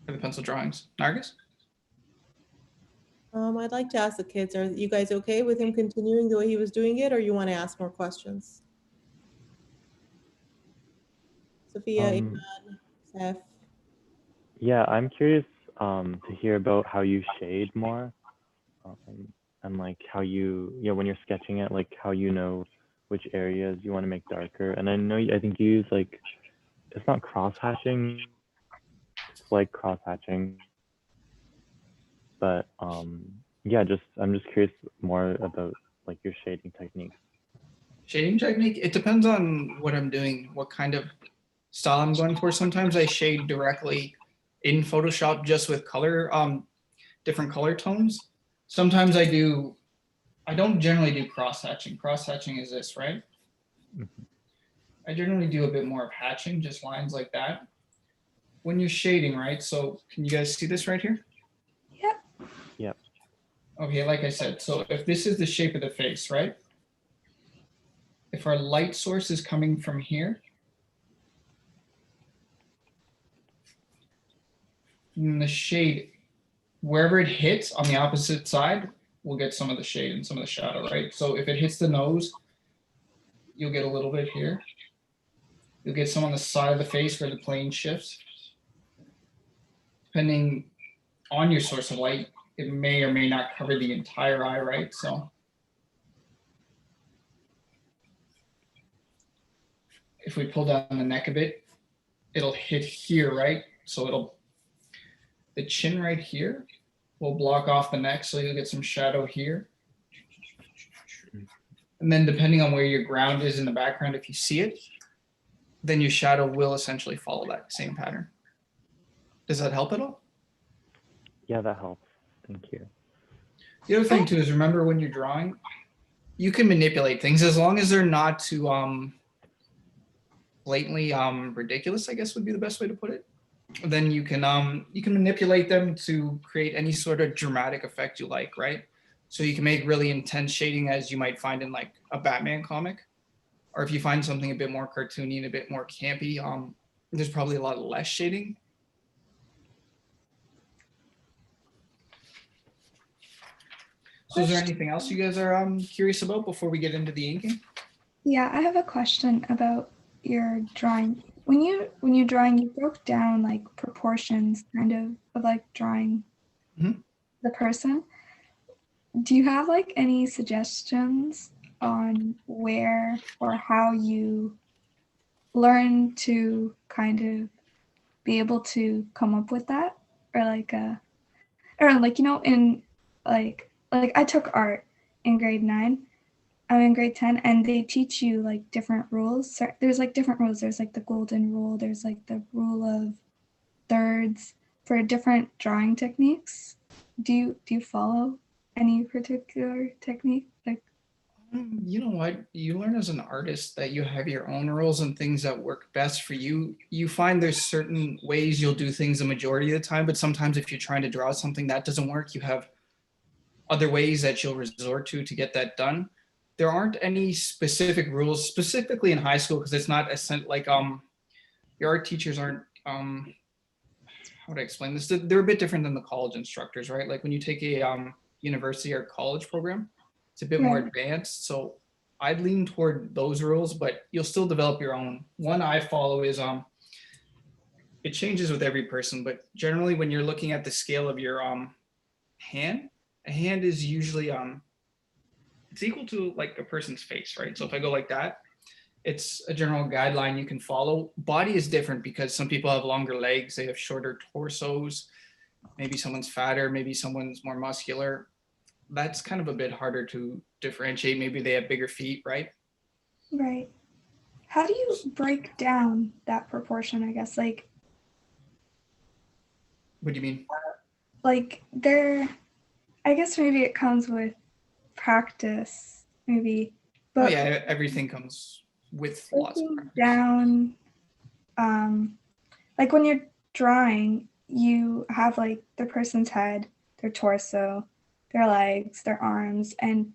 for the pencil drawings? Nargis? I'd like to ask the kids, are you guys okay with him continuing the way he was doing it, or you want to ask more questions? Sophia, Iman, Seth. Yeah, I'm curious to hear about how you shade more, and like how you, when you're sketching it, like how you know which areas you want to make darker. And I know I think you use like, it's not cross hatching, it's like cross hatching, but yeah, I'm just curious more about like your shading techniques. Shading technique, it depends on what I'm doing, what kind of style I'm going for. Sometimes I shade directly in Photoshop just with color, different color tones. Sometimes I don't generally do cross hatching. Cross hatching is this, right? I generally do a bit more of hatching, just lines like that. When you're shading, right? So can you guys see this right here? Yep. Yep. Okay, like I said, so if this is the shape of the face, right? If our light source is coming from here, then the shade, wherever it hits on the opposite side, we'll get some of the shade and some of the shadow, right? So if it hits the nose, you'll get a little bit here. You'll get some on the side of the face where the plane shifts. Depending on your source of light, it may or may not cover the entire eye, right? So if we pull down the neck a bit, it'll hit here, right? So the chin right here will block off the neck, so you'll get some shadow here. And then depending on where your ground is in the background, if you see it, then your shadow will essentially follow that same pattern. Does that help at all? Yeah, that helps. Thank you. The other thing too is remember when you're drawing, you can manipulate things as long as they're not too blatantly ridiculous, I guess would be the best way to put it. Then you can manipulate them to create any sort of dramatic effect you like, right? So you can make really intense shading as you might find in like a Batman comic, or if you find something a bit more cartoony and a bit more campy, there's probably a lot less shading. So is there anything else you guys are curious about before we get into the inking? Yeah, I have a question about your drawing. When you're drawing, you broke down like proportions kind of like drawing the person. Do you have like any suggestions on where or how you learn to kind of be able to come up with that? Or like in like I took art in grade 9. I'm in grade 10 and they teach you like different rules. So there's like different rules. There's like the golden rule. There's like the rule of thirds for different drawing techniques. Do you follow any particular technique? Like, you know what? You learn as an artist that you have your own rules and things that work best for you. You find there's certain ways you'll do things the majority of the time, but sometimes if you're trying to draw something that doesn't work, you have other ways that you'll resort to get that done. There aren't any specific rules, specifically in high school, because it's not like your art teachers aren't how would I explain this? They're a bit different than the college instructors, right? Like when you take a university or college program, it's a bit more advanced. So I'd lean toward those rules, but you'll still develop your own. One I follow is it changes with every person, but generally when you're looking at the scale of your hand, a hand is usually it's equal to like a person's face, right? So if I go like that, it's a general guideline you can follow. Body is different because some people have longer legs, they have shorter torsos, maybe someone's fatter, maybe someone's more muscular. That's kind of a bit harder to differentiate. Maybe they have bigger feet, right? Right. How do you break down that proportion, I guess? Like, what do you mean? Like I guess maybe it comes with practice, maybe. But yeah, everything comes with lots of practice. Down, like when you're drawing, you have like the person's head, their torso, their legs, their arms, and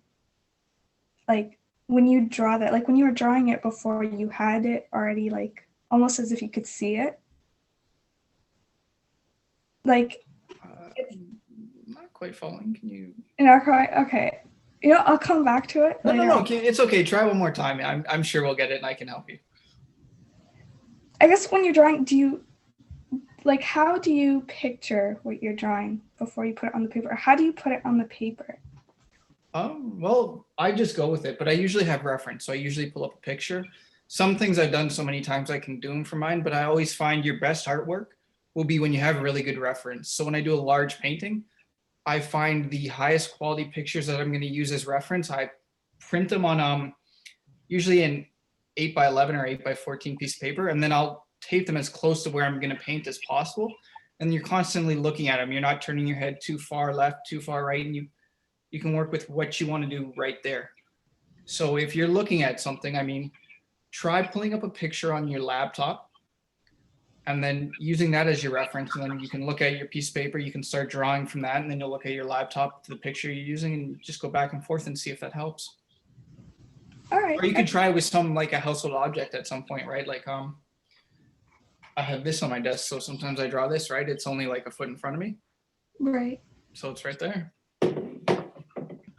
like when you draw that, like when you were drawing it before, you had it already like almost as if you could see it. Like, not quite following. Can you? Okay. I'll come back to it. No. It's okay. Try one more time. I'm sure we'll get it, and I can help you. I guess when you're drawing, like how do you picture what you're drawing before you put it on the paper? Or how do you put it on the paper? Well, I just go with it, but I usually have reference. So I usually pull up a picture. Some things I've done so many times I can do them for mine, but I always find your best artwork will be when you have really good reference. So when I do a large painting, I find the highest quality pictures that I'm going to use as reference. I print them on usually an 8x11 or 8x14 piece of paper, and then I'll tape them as close to where I'm going to paint as possible. And you're constantly looking at them. You're not turning your head too far left, too far right, and you can work with what you want to do right there. So if you're looking at something, I mean, try pulling up a picture on your laptop and then using that as your reference. And then you can look at your piece of paper, you can start drawing from that, and then you'll look at your laptop to the picture you're using and just go back and forth and see if that helps. All right. Or you could try with some like a household object at some point, right? Like I have this on my desk, so sometimes I draw this, right? It's only like a foot in front of me. Right. So it's right there.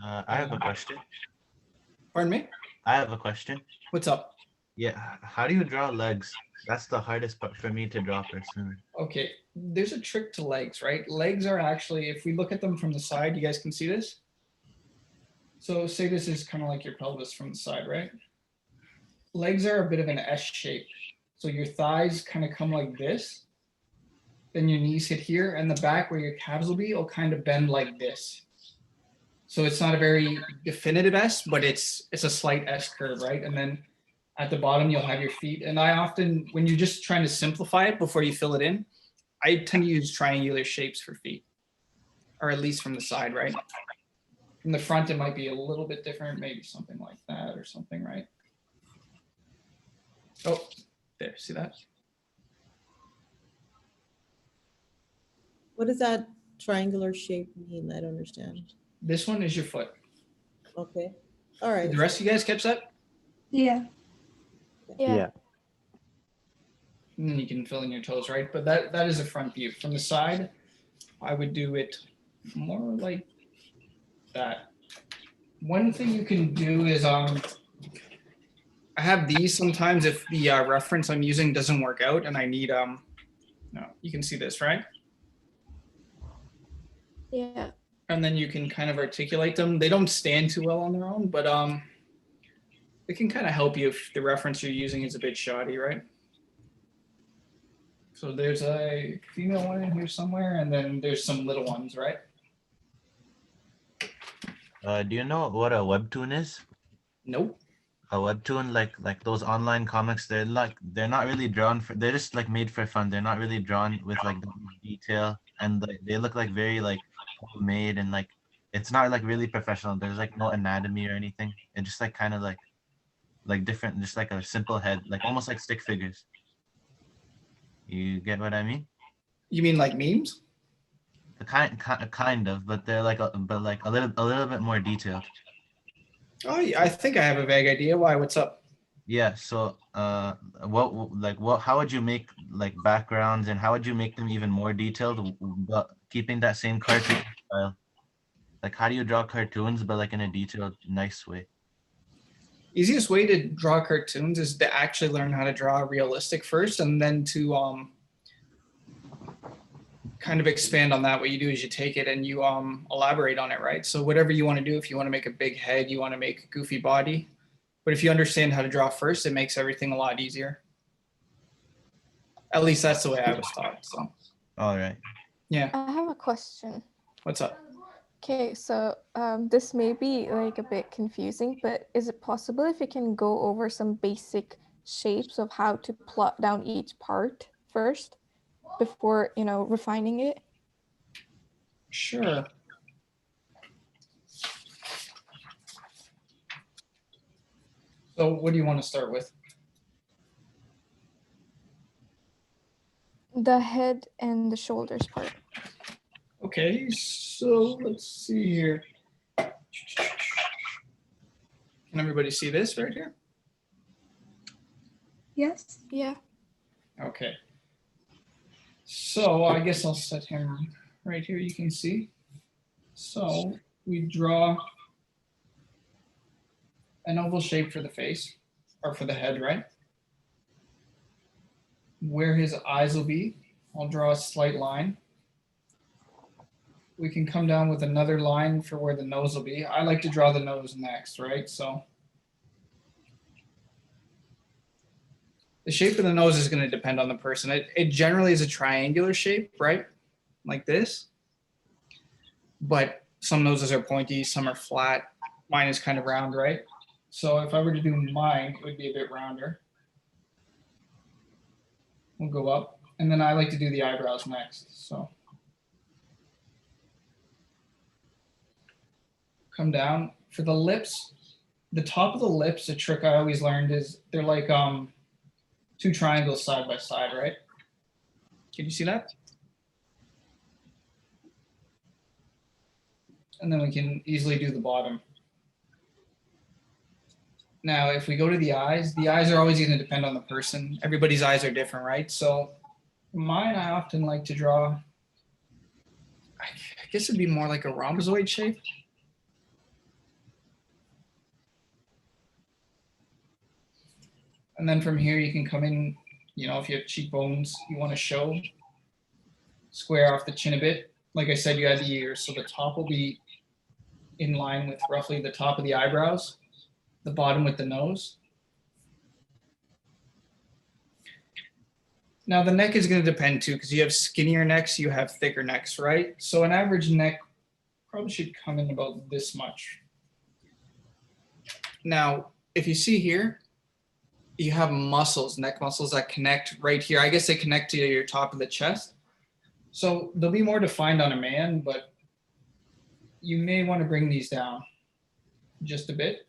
I have a question. Pardon me? I have a question. What's up? Yeah, how do you draw legs? That's the hardest part for me to draw personally. Okay, there's a trick to legs, right? Legs are actually, if we look at them from the side, you guys can see this. So say this is kind of like your pelvis from the side, right? Legs are a bit of an S shape. So your thighs kind of come like this. Then your knees hit here, and the back where your calves will kind of bend like this. So it's not a very definitive S, but it's a slight S curve, right? And then at the bottom, you'll have your feet. And I often, when you're just trying to simplify it before you fill it in, I tend to use triangular shapes for feet, or at least from the side, right? From the front, it might be a little bit different, maybe something like that or something, right? Oh, there, see that? What does that triangular shape mean? I don't understand. This one is your foot. Okay. All right. The rest of you guys catch that? Yeah. Yeah. And then you can fill in your toes, right? But that is a front view. From the side, I would do it more like that. One thing you can do is I have these sometimes if the reference I'm using doesn't work out and I need no, you can see this, right? Yeah. And then you can kind of articulate them. They don't stand too well on their own, but it can kind of help you if the reference you're using is a bit shoddy, right? So there's a female one in here somewhere, and then there's some little ones, right? Do you know what a webtoon is? Nope. A webtoon, like those online comics, they're not really drawn for, they're just like made for fun. They're not really drawn with like the detail, and they look like very like made, and like it's not like really professional. There's like no anatomy or anything. It's just like kind of like different, just like a simple head, like almost like stick figures. You get what I mean? You mean like memes? The kind of, but they're like a little bit more detailed. Oh, yeah, I think I have a vague idea. Why? What's up? Yeah. So, how would you make like backgrounds, and how would you make them even more detailed, but keeping that same cartoon style? Like, how do you draw cartoons, but like in a detailed, nice way? Easiest way to draw cartoons is to actually learn how to draw realistic first, and then to kind of expand on that. What you do is you take it and you elaborate on it, right? So whatever you want to do, if you want to make a big head, you want to make a goofy body, but if you understand how to draw first, it makes everything a lot easier. At least that's the way I was taught. So. All right. Yeah. I have a question. What's up? Okay, so this may be like a bit confusing, but is it possible if you can go over some basic shapes of how to plot down each part first before, refining it? Sure. So what do you want to start with? The head and the shoulders part. Okay, so let's see here. Can everybody see this right here? Yes. Yeah. Okay. So I guess I'll set him right here, you can see. So we draw an oval shape for the face, or for the head, right? Where his eyes will be, I'll draw a slight line. We can come down with another line for where the nose will be. I like to draw the nose next, right? So the shape of the nose is going to depend on the person. It generally is a triangular shape, right? Like this. But some noses are pointy, some are flat. Mine is kind of round, right? So if I were to do mine, it would be a bit rounder. We'll go up. And then I like to do the eyebrows next. So come down. For the lips, the top of the lips, a trick I always learned is they're like two triangles side by side, right? Can you see that? And then we can easily do the bottom. Now, if we go to the eyes are always going to depend on the person. Everybody's eyes are different, right? So mine, I often like to draw, I guess it'd be more like a rhombozoid shape. And then from here, you can come in, you know, if you have cheekbones, you want to show, square off the chin a bit. Like I said, you had the ears, so the top will be in line with roughly the top of the eyebrows, the bottom with the nose. Now the neck is going to depend too, because you have skinnier necks, you have thicker necks, right? So an average neck probably should come in about this much. Now, if you see here, you have muscles, neck muscles that connect right here. I guess they connect to your top of the chest. So they'll be more defined on a man, but you may want to bring these down just a bit.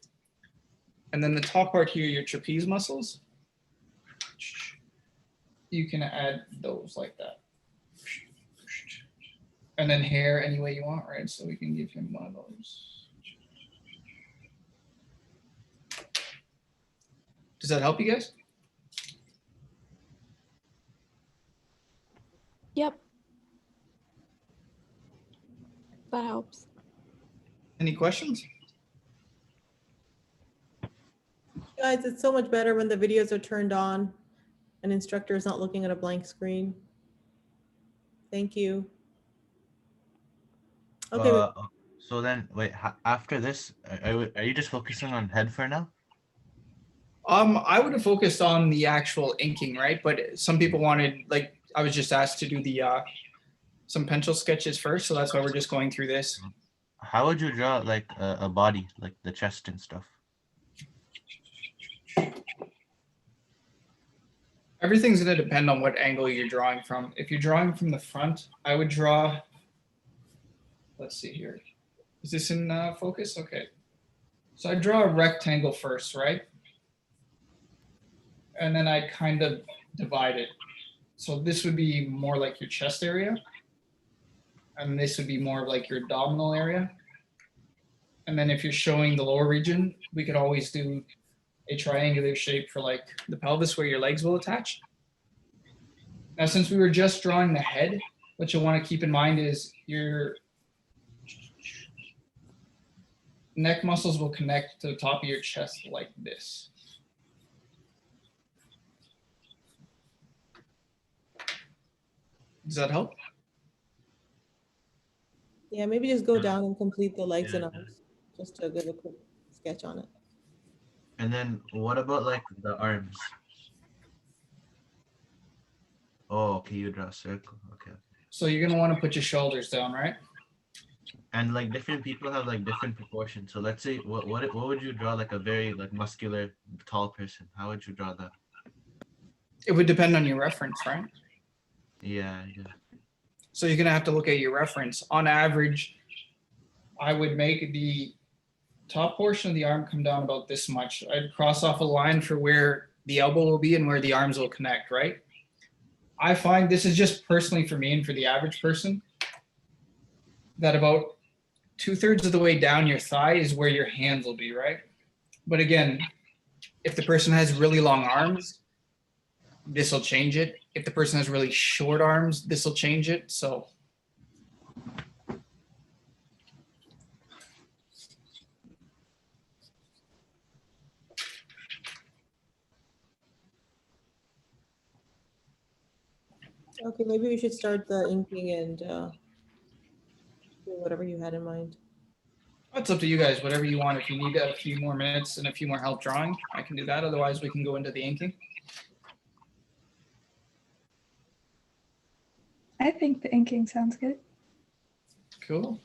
And then the top part here, your trapeze muscles, you can add those like that. And then hair any way you want, right? So we can give him one of those. Does that help you guys? Yep. That helps. Any questions? Guys, it's so much better when the videos are turned on. An instructor is not looking at a blank screen. Thank you. Okay. So then, wait. After this, are you just focusing on head for now? I would have focused on the actual inking, right? But some people wanted, like, I was just asked to do the some pencil sketches first, so that's why we're just going through this. How would you draw like a body, like the chest and stuff? Everything's going to depend on what angle you're drawing from. If you're drawing from the front, I would draw, let's see here. Is this in focus? Okay. So I draw a rectangle first, right? And then I kind of divide it. So this would be more like your chest area. And this would be more of like your abdominal area. And then if you're showing the lower region, we could always do a triangular shape for like the pelvis where your legs will attach. Now, since we were just drawing the head, what you'll want to keep in mind is your neck muscles will connect to the top of your chest like this. Does that help? Yeah, maybe just go down and complete the legs and arms, just to give a quick sketch on it. And then what about like the arms? Oh, okay, you draw a circle. Okay. So you're gonna want to put your shoulders down, right? And like different people have like different proportions. So let's say what would you draw like a very like muscular tall person? How would you draw that? It would depend on your reference, right? Yeah. So you're gonna have to look at your reference. On average, I would make the top portion of the arm come down about this much. I'd cross off a line for where the elbow will be and where the arms will connect, right? I find this is just personally for me and for the average person, that about 2/3 of the way down your thigh is where your hands will be, right? But again, if the person has really long arms, this will change it. If the person has really short arms, this will change it. So Okay, maybe we should start the inking and do whatever you had in mind. It's up to you guys, whatever you want. If you need a few more minutes and a few more help drawing, I can do that. Otherwise, we can go into the inking. I think the inking sounds good. Cool.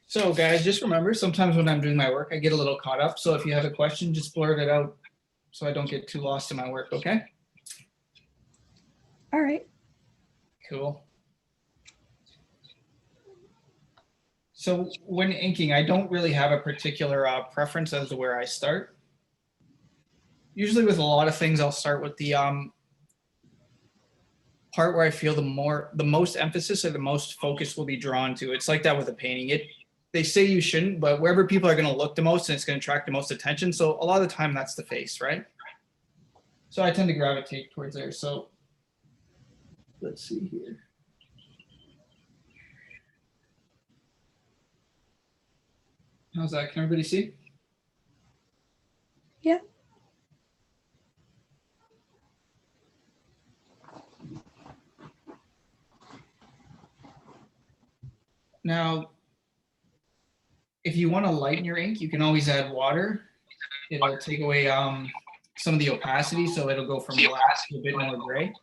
So guys, just remember, sometimes when I'm doing my work, I get a little caught up. So if you have a question, just blurt it out so I don't get too lost in my work, okay? All right. Cool. So when inking, I don't really have a particular preference as to where I start. Usually with a lot of things, I'll start with the part where I feel the most emphasis or the most focus will be drawn to. It's like that with a painting. They say you shouldn't, but wherever people are going to look the most and it's going to attract the most attention. So a lot of the time that's the face, right? So I tend to gravitate towards there. So let's see here. How's that? Can everybody see? Yeah. Now, if you want to lighten your ink, you can always add water. It'll take away some of the opacity, so it'll go from black to a bit more gray.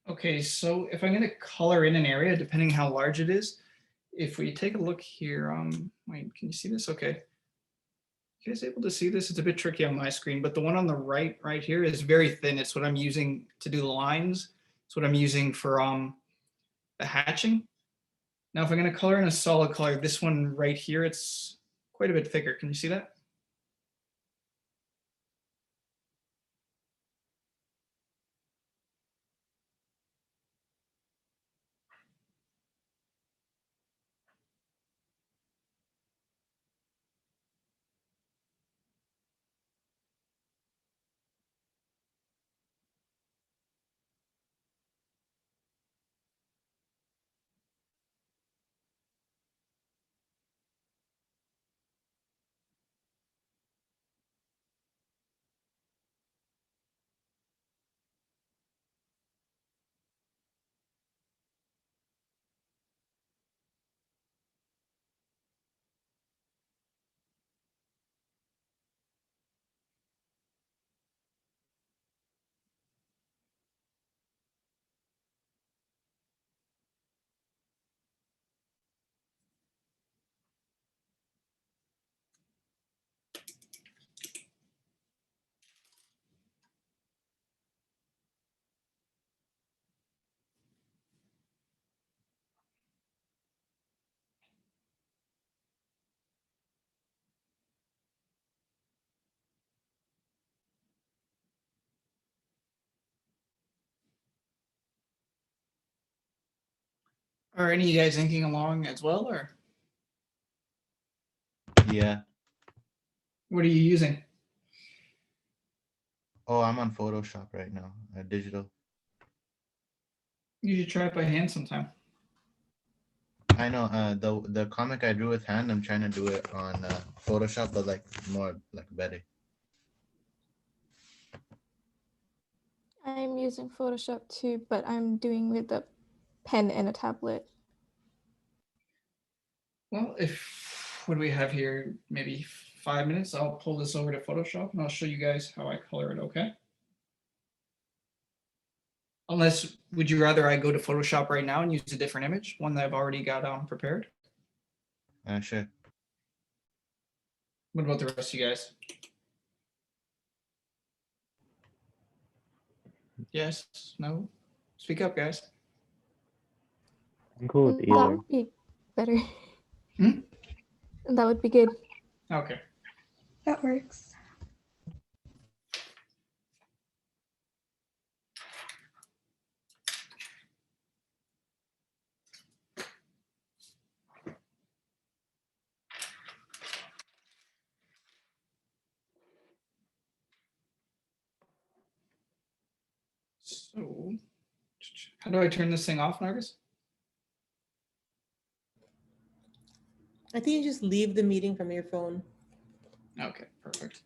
Okay, so if I'm going to color in an area, depending how large it is, if we take a look here, wait, can you see this? Okay. You guys able to see this? It's a bit tricky on my screen, but the one on the right here is very thin. It's what I'm using to do the lines. It's what I'm using for the hatching. Now, if I'm going to color in a solid color, this one right here, it's quite a bit thicker. Can you see that? Are any of you guys thinking along as well, or Yeah. what are you using? Oh, I'm on Photoshop right now, digital. You should try it by hand sometime. I know the comic I drew with hand, I'm trying to do it on Photoshop, but like more like better. I'm using Photoshop too, but I'm doing with a pen and a tablet. Well, what do we have here? Maybe 5 minutes. I'll pull this over to Photoshop and I'll show you guys how I color it, okay? Unless, would you rather I go to Photoshop right now and use a different image, one that I've already got prepared? Sure. What about the rest of you guys? Yes, no? Speak up, guys. I'm cool with That either. would be better. Hmm? That would be good. Okay. That works. So, how do I turn this thing off, Nargis? I think you just leave the meeting from your phone. Okay, perfect.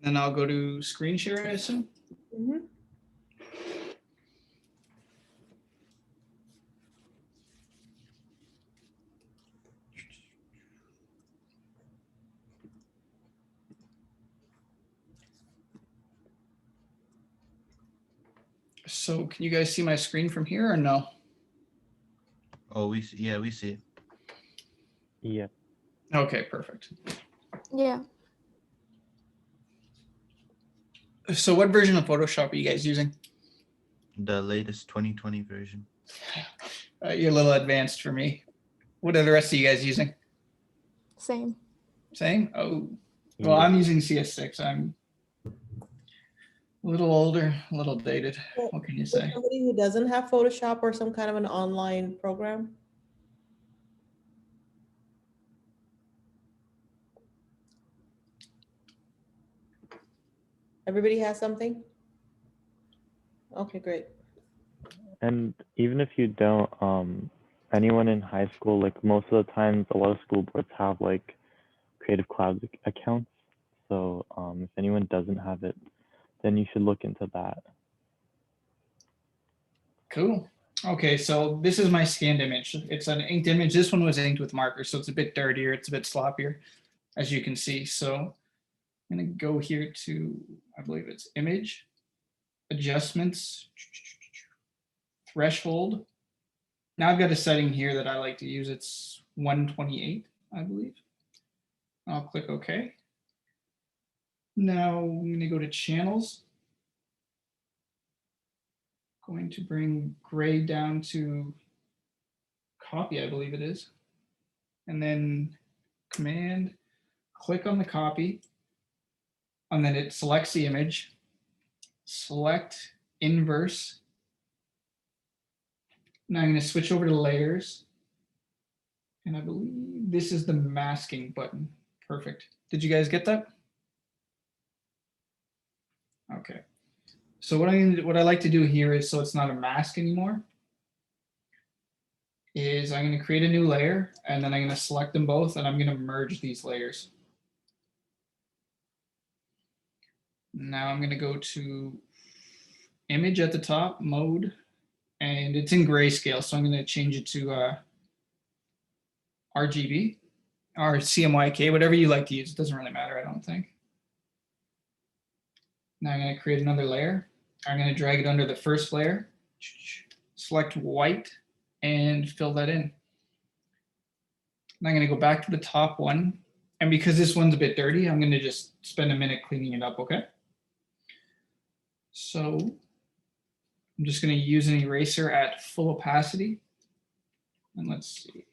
Then I'll go to screen share, I assume. Mhm. So can you guys see my screen from here or no? Oh, we see it. Yeah. Okay, perfect. Yeah. So what version of Photoshop are you guys using? The latest 2020 version. You're a little advanced for me. What are the rest of you guys using? Same. Same? Oh, well, I'm using CS6. I'm a little older, a little dated. What can you For say? somebody who doesn't have Photoshop or some kind of an online program? Everybody has something? Okay, great. And even if you don't, anyone in high school, like most of the times, a lot of school boards have like Creative Cloud accounts. So if anyone doesn't have it, then you should look into that. Cool. Okay, so this is my scanned image. It's an inked image. This one was inked with marker, so it's a bit dirtier. It's a bit sloppier, as you can see. So I'm going to go here to, I believe it's image, adjustments, threshold. Now I've got a setting here that I like to use. It's 128, I believe. I'll click OK. Now I'm going to go to channels. Going to bring gray down to copy, I believe it is. And then command, click on the copy. And then it selects the image. Select inverse. Now I'm going to switch over to layers. And I believe this is the masking button. Perfect. Did you guys get that? Okay. So what I like to do here is, so it's not a mask anymore, is I'm going to create a new layer and then I'm going to select them both and I'm going to merge these layers. Now I'm going to go to image at the top, mode, and it's in grayscale. So I'm going to change it to RGB or CMYK, whatever you like to use. It doesn't really matter, I don't think. Now I'm going to create another layer. I'm going to drag it under the first layer, select white, and fill that in. And I'm going to go back to the top one. And because this one's a bit dirty, I'm going to just spend a minute cleaning it up, okay? So I'm just going to use an eraser at full opacity. And let's see.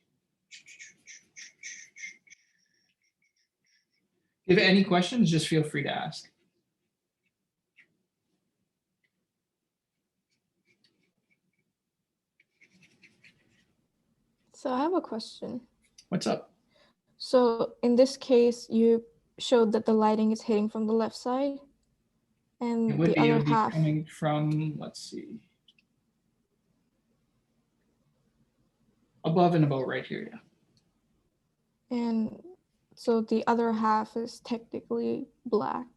If you have any questions, just feel free to ask. So I have a question. What's up? So in this case, you showed that the lighting is hitting from the left side and It would the other be half. coming from, let's see. Above and about right here, yeah. And so the other half is technically black.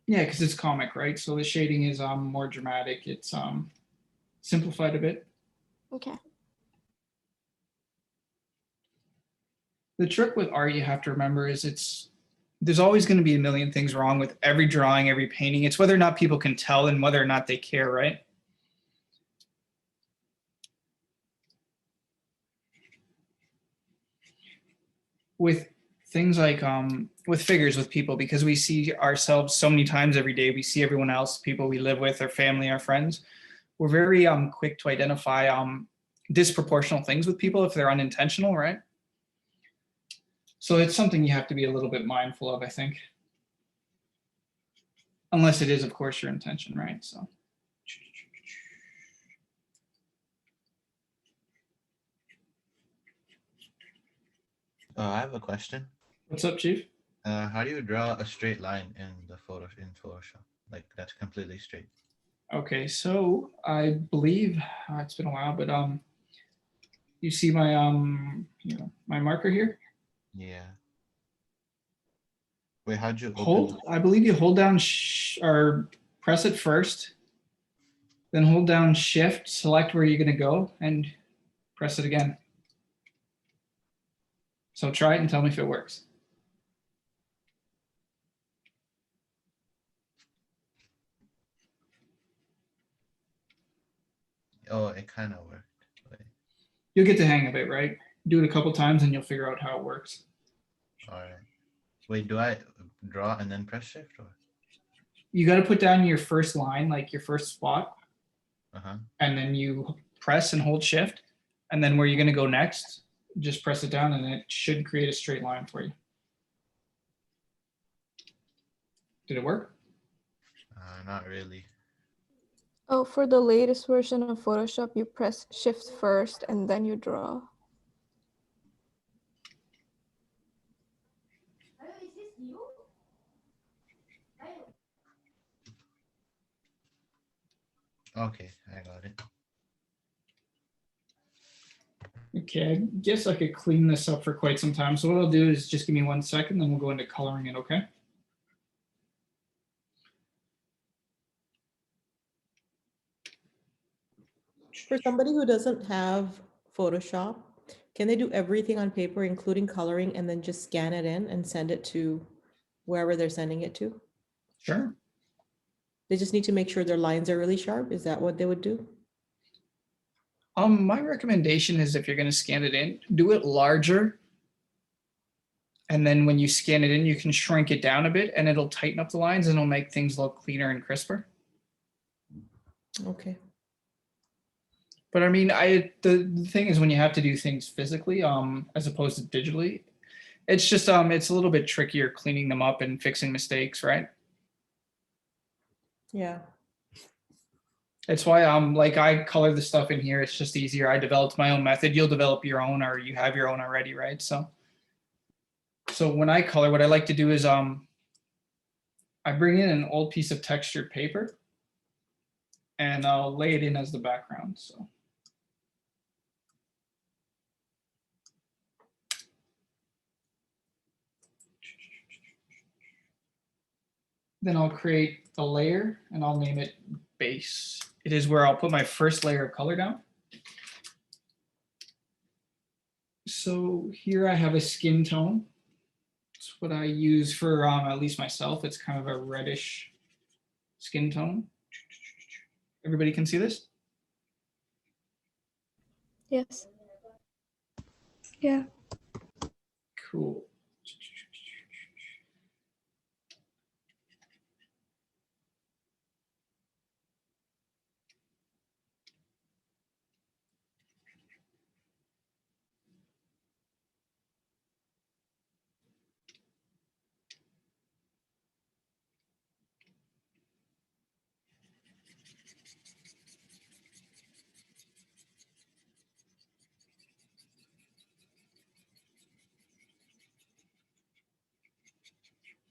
Yeah, because it's comic, right? So the shading is more dramatic. It's simplified a bit. Okay. The trick with art you have to remember is there's always going to be a million things wrong with every drawing, every painting. It's whether or not people can tell and whether or not they care, right? With things like with figures with people, because we see ourselves so many times every day, we see everyone else, people we live with, our family, our friends. We're very quick to identify disproportional things with people if they're unintentional, right? So it's something you have to be a little bit mindful of, I think. Unless it is, of course, your intention, right? So. I have a question. What's up, Chief? How do you draw a straight line in Photoshop? Like that's completely straight. Okay, so I believe it's been a while, but you see my my marker here? Yeah. Wait, how'd you hold? I believe you hold down or press it first, then hold down Shift, select where you're gonna go, and press it again. So try it and tell me if it works. Oh, it kind of worked. Wait. You'll get the hang of it, right? Do it a couple times and you'll figure out how it works. All right. Wait, do I draw and then press Shift or? You got to put down your first line, like your first spot, Uh-huh. and then you press and hold Shift, and then where you're going to go next, just press it down and it should create a straight line for you. Did it work? Not really. Oh, for the latest version of Photoshop, you press Shift first and then you draw. Okay, I got it. Okay, I guess I could clean this up for quite some time. So what I'll do is just give me 1 second, then we'll go into coloring it, okay? For somebody who doesn't have Photoshop, can they do everything on paper, including coloring, and then just scan it in and send it to wherever they're sending it to? Sure. They just need to make sure their lines are really sharp. Is that what they would do? My recommendation is if you're going to scan it in, do it larger. And then when you scan it in, you can shrink it down a bit and it'll tighten up the lines and it'll make things look cleaner and crisper. Okay. But I mean, the thing is when you have to do things physically, as opposed to digitally, it's just it's a little bit trickier cleaning them up and fixing mistakes, right? Yeah. It's why like I color the stuff in here. It's just easier. I developed my own method. You'll develop your own, or you have your own already, right? So when I color, what I like to do is I bring in an old piece of textured paper and I'll lay it in as the background. So then I'll create a layer and I'll name it base. It is where I'll put my first layer of color down. So here I have a skin tone. It's what I use for at least myself. It's kind of a reddish skin tone. Everybody can see this? Yes. Yeah. Cool.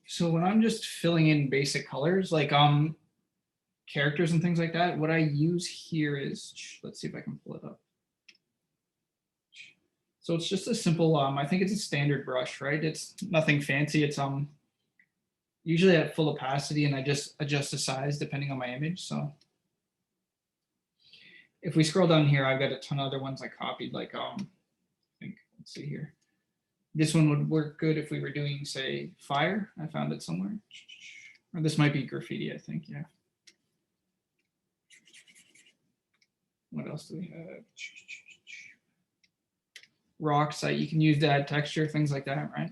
So when I'm just filling in basic colors, like characters and things like that, what I use here is, let's see if I can pull it up. So it's just a simple, I think it's a standard brush, right? It's nothing fancy. It's usually at full opacity, and I just adjust the size depending on my image. So if we scroll down here, I've got a ton of other ones I copied, like I think, let's see here. This one would work good if we were doing, say, fire. I found it somewhere. Or this might be graffiti, I think, yeah. What else do we have? Rocks, you can use that texture, things like that, right?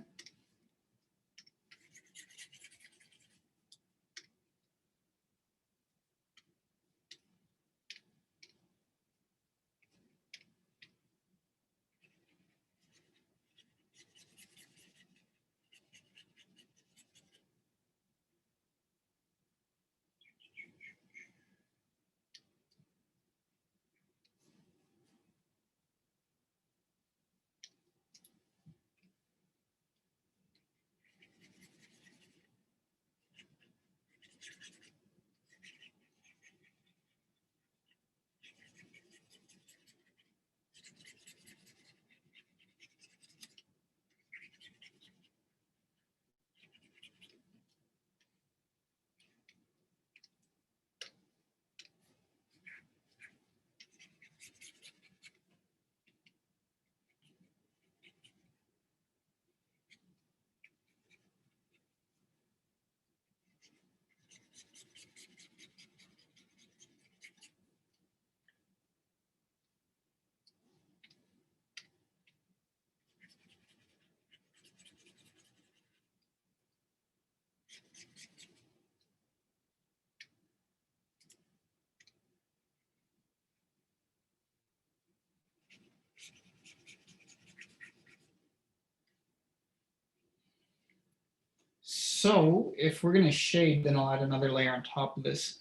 So if we're going to shade, then I'll add another layer on top of this.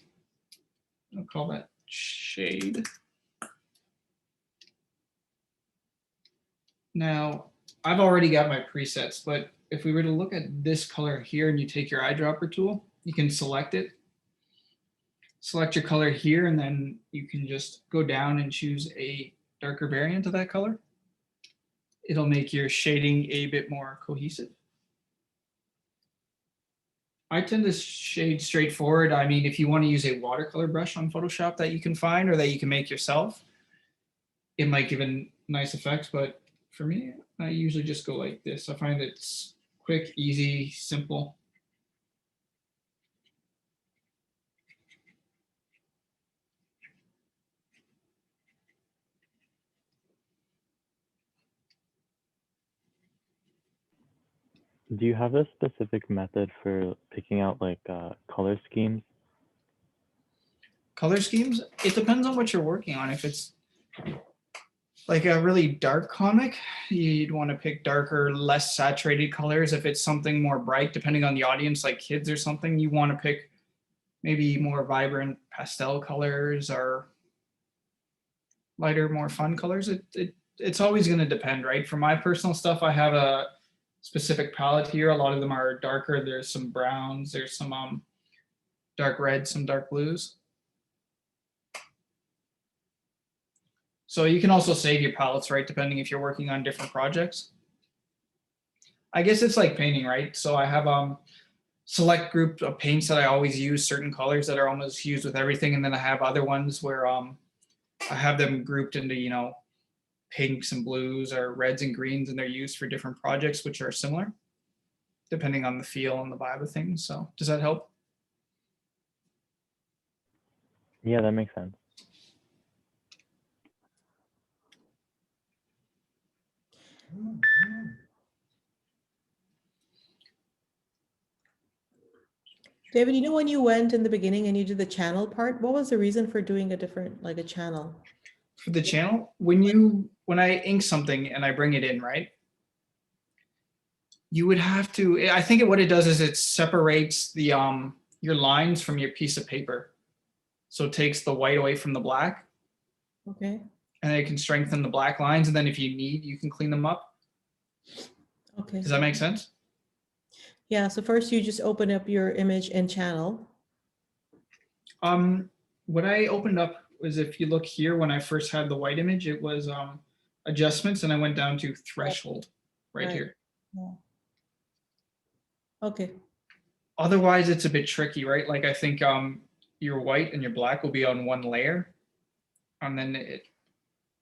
I'll call that shade. Now, I've already got my presets, but if we were to look at this color here and you take your eyedropper tool, you can select it. Select your color here, and then you can just go down and choose a darker variant of that color. It'll make your shading a bit more cohesive. I tend to shade straightforward. I mean, if you want to use a watercolor brush on Photoshop that you can find or that you can make yourself, it might give a nice effect. But for me, I usually just go like this. I find it's quick, easy, simple. Do you have a specific method for picking out like color schemes? Color schemes? It depends on what you're working on. If it's like a really dark comic, you'd want to pick darker, less saturated colors. If it's something more bright, depending on the audience, like kids or something, you want to pick maybe more vibrant pastel colors or lighter, more fun colors. It's always going to depend, right? For my personal stuff, I have a specific palette here. A lot of them are darker. There's some browns, there's some dark reds, some dark blues. So you can also save your palettes, right? Depending if you're working on different projects. I guess it's like painting, right? So I have select group of paints that I always use, certain colors that are almost used with everything. And then I have other ones where I have them grouped into, you know, pinks and blues or reds and greens, and they're used for different projects, which are similar, depending on the feel and the vibe of things. So does that help? Yeah, that makes sense. David, you know, when you went in the beginning and you did the channel part, what was the reason for doing a different, like a channel? For the channel, when I ink something and I bring it in, right? You would have to, I think what it does is it separates the your lines from your piece of paper. So it takes the white away from the black. Okay. And it can strengthen the black lines. And then if you need, you can clean them up. Okay. Does that make sense? Yeah, so first you just open up your image and channel. What I opened up was, if you look here, when I first had the white image, it was adjustments and I went down to threshold right Right. here. Yeah. Okay. Otherwise, it's a bit tricky, right? Like I think your white and your black will be on one layer. And then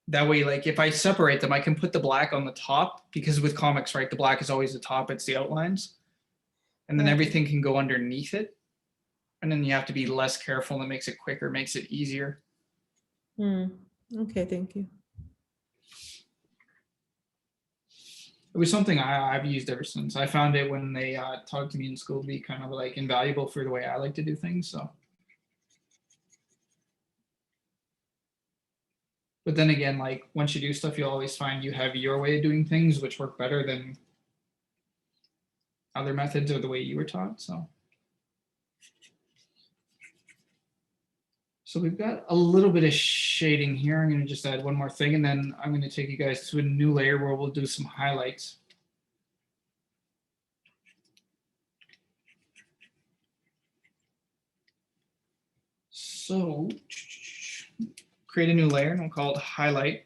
that way, like if I separate them, I can put the black on the top because with comics, right, the black is always the top, it's the outlines. And then Yeah. everything can go underneath it. And then you have to be less careful and it makes it quicker, makes it easier. Okay, thank you. It was something I've used ever since. I found it when they taught to me in school to be kind of like invaluable for the way I like to do things. So, but then again, like once you do stuff, you'll always find you have your way of doing things, which work better than other methods or the way you were taught. So we've got a little bit of shading here. I'm going to just add one more thing, and then I'm going to take you guys to a new layer where we'll do some highlights. So create a new layer, and we'll call it highlight.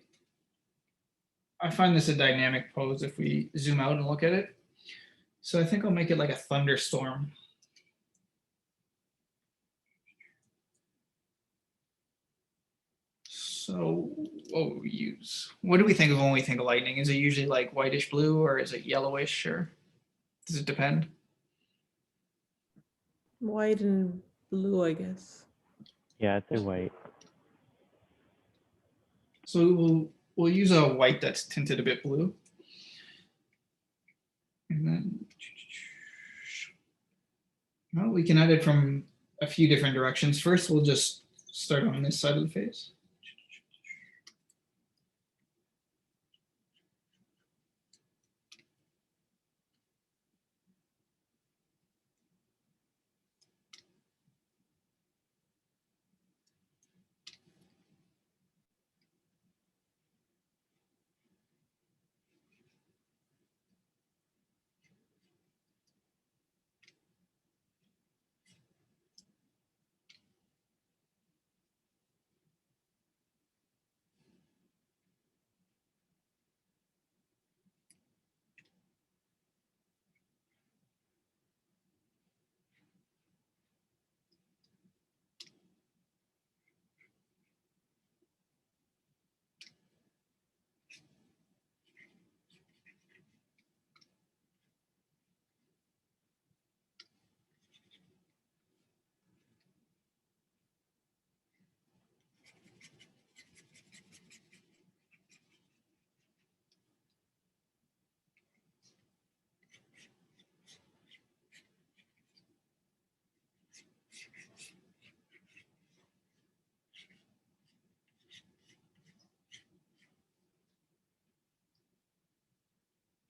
I find this a dynamic pose if we zoom out and look at it. So I think I'll make it like a thunderstorm. So what we use? What do we think of when we think of lightning? Is it usually like whitish blue or is it yellowish or does it depend? White and blue, I guess. Yeah, I'd say white. So we'll use a white that's tinted a bit blue. And then well, we can add it from a few different directions. First, we'll just start on this side of the face.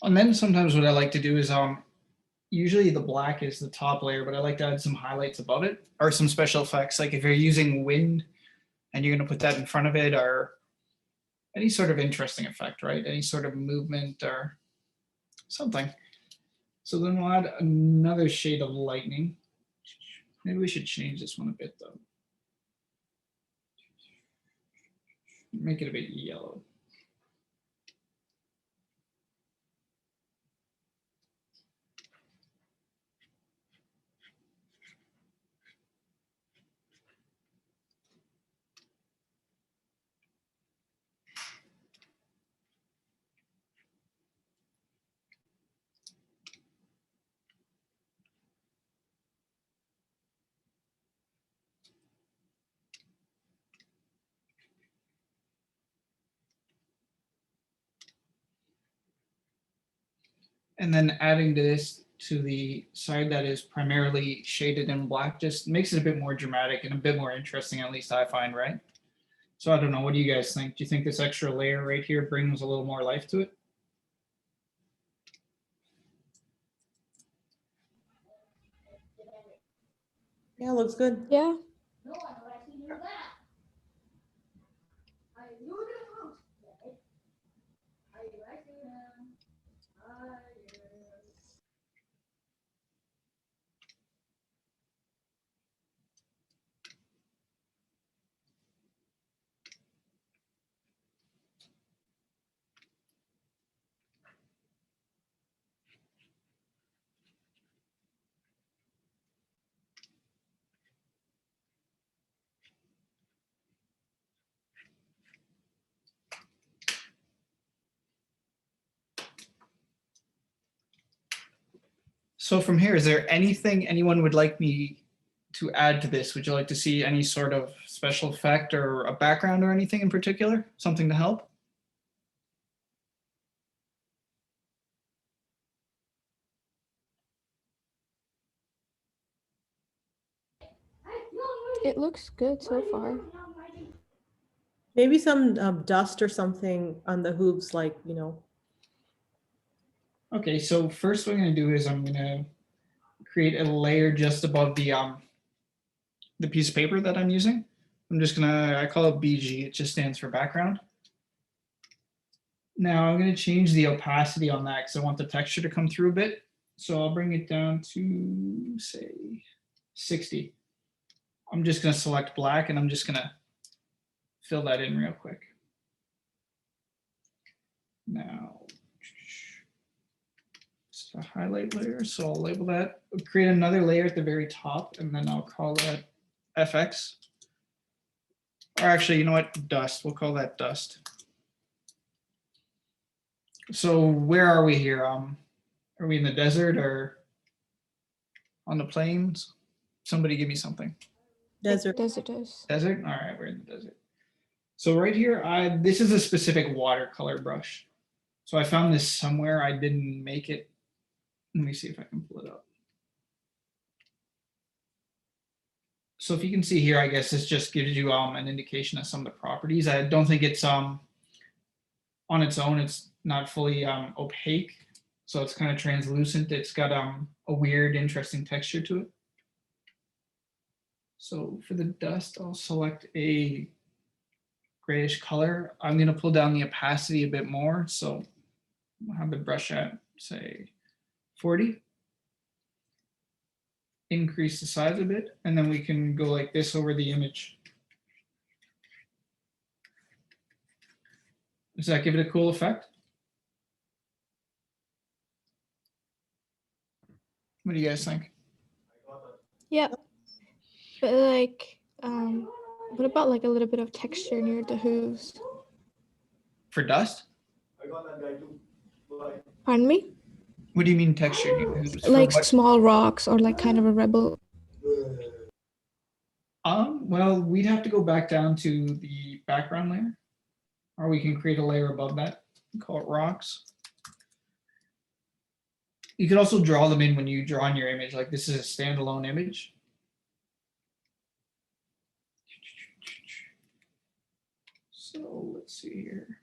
And then sometimes what I like to do is usually the black is the top layer, but I like to add some highlights above it or some special effects. Like if you're using wind and you're going to put that in front of it or any sort of interesting effect, right? Any sort of movement or something. So then we'll add another shade of lightning. Maybe we should change this one a bit though. Make it a bit yellow. And then adding this to the side that is primarily shaded in black just makes it a bit more dramatic and a bit more interesting, at least I find, right? So I don't know, what do you guys think? Do you think this extra layer right here brings a little more life to it? Yeah, looks good. Yeah. So from here, is there anything anyone would like me to add to this? Would you like to see any sort of special effect or a background or anything in particular? Something to help? It looks good so far. Maybe some dust or something on the hooves, like, you know. Okay, so first what I'm gonna do is I'm gonna create a layer just above the piece of paper that I'm using. I'm just gonna, I call it BG, it just stands for background. Now I'm gonna change the opacity on that because I want the texture to come through a bit. So I'll bring it down to say 60. I'm just gonna select black and I'm just gonna fill that in real quick. Now, it's a highlight layer, so I'll label that. I'll create another layer at the very top, and then I'll call that FX. Or actually, you know what? Dust. We'll call that dust. So where are we here? Are we in the desert or on the plains? Somebody give me something. Desert. Desert. Desert? All right, we're in the desert. So right here, this is a specific watercolor brush. So I found this somewhere. I didn't make it. Let me see if I can pull it up. So if you can see here, I guess this just gives you an indication of some of the properties. I don't think it's on its own, it's not fully opaque. So it's kind of translucent. It's got a weird, interesting texture to it. So for the dust, I'll select a grayish color. I'm going to pull down the opacity a bit more. So I'll have the brush at, say, 40. Increase the size a bit, and then we can go like this over the image. Does that give it a cool effect? What do you guys think? Yeah. But like, what about like a little bit of texture near the hooves? For dust? Pardon me? What do you mean texture? Like small rocks or like kind of a rebel. Well, we'd have to go back down to the background layer, or we can create a layer above that and call it rocks. You could also draw them in when you draw on your image, like this is a standalone image. So let's see here.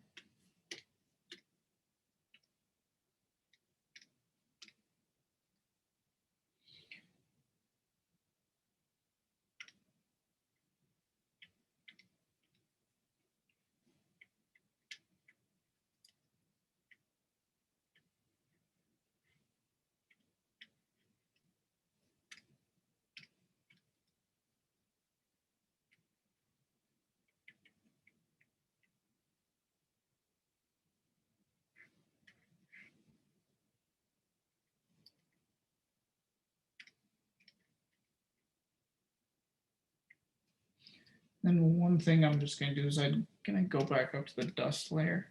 Then one thing I'm just going to do is I'm going to go back up to the dust layer.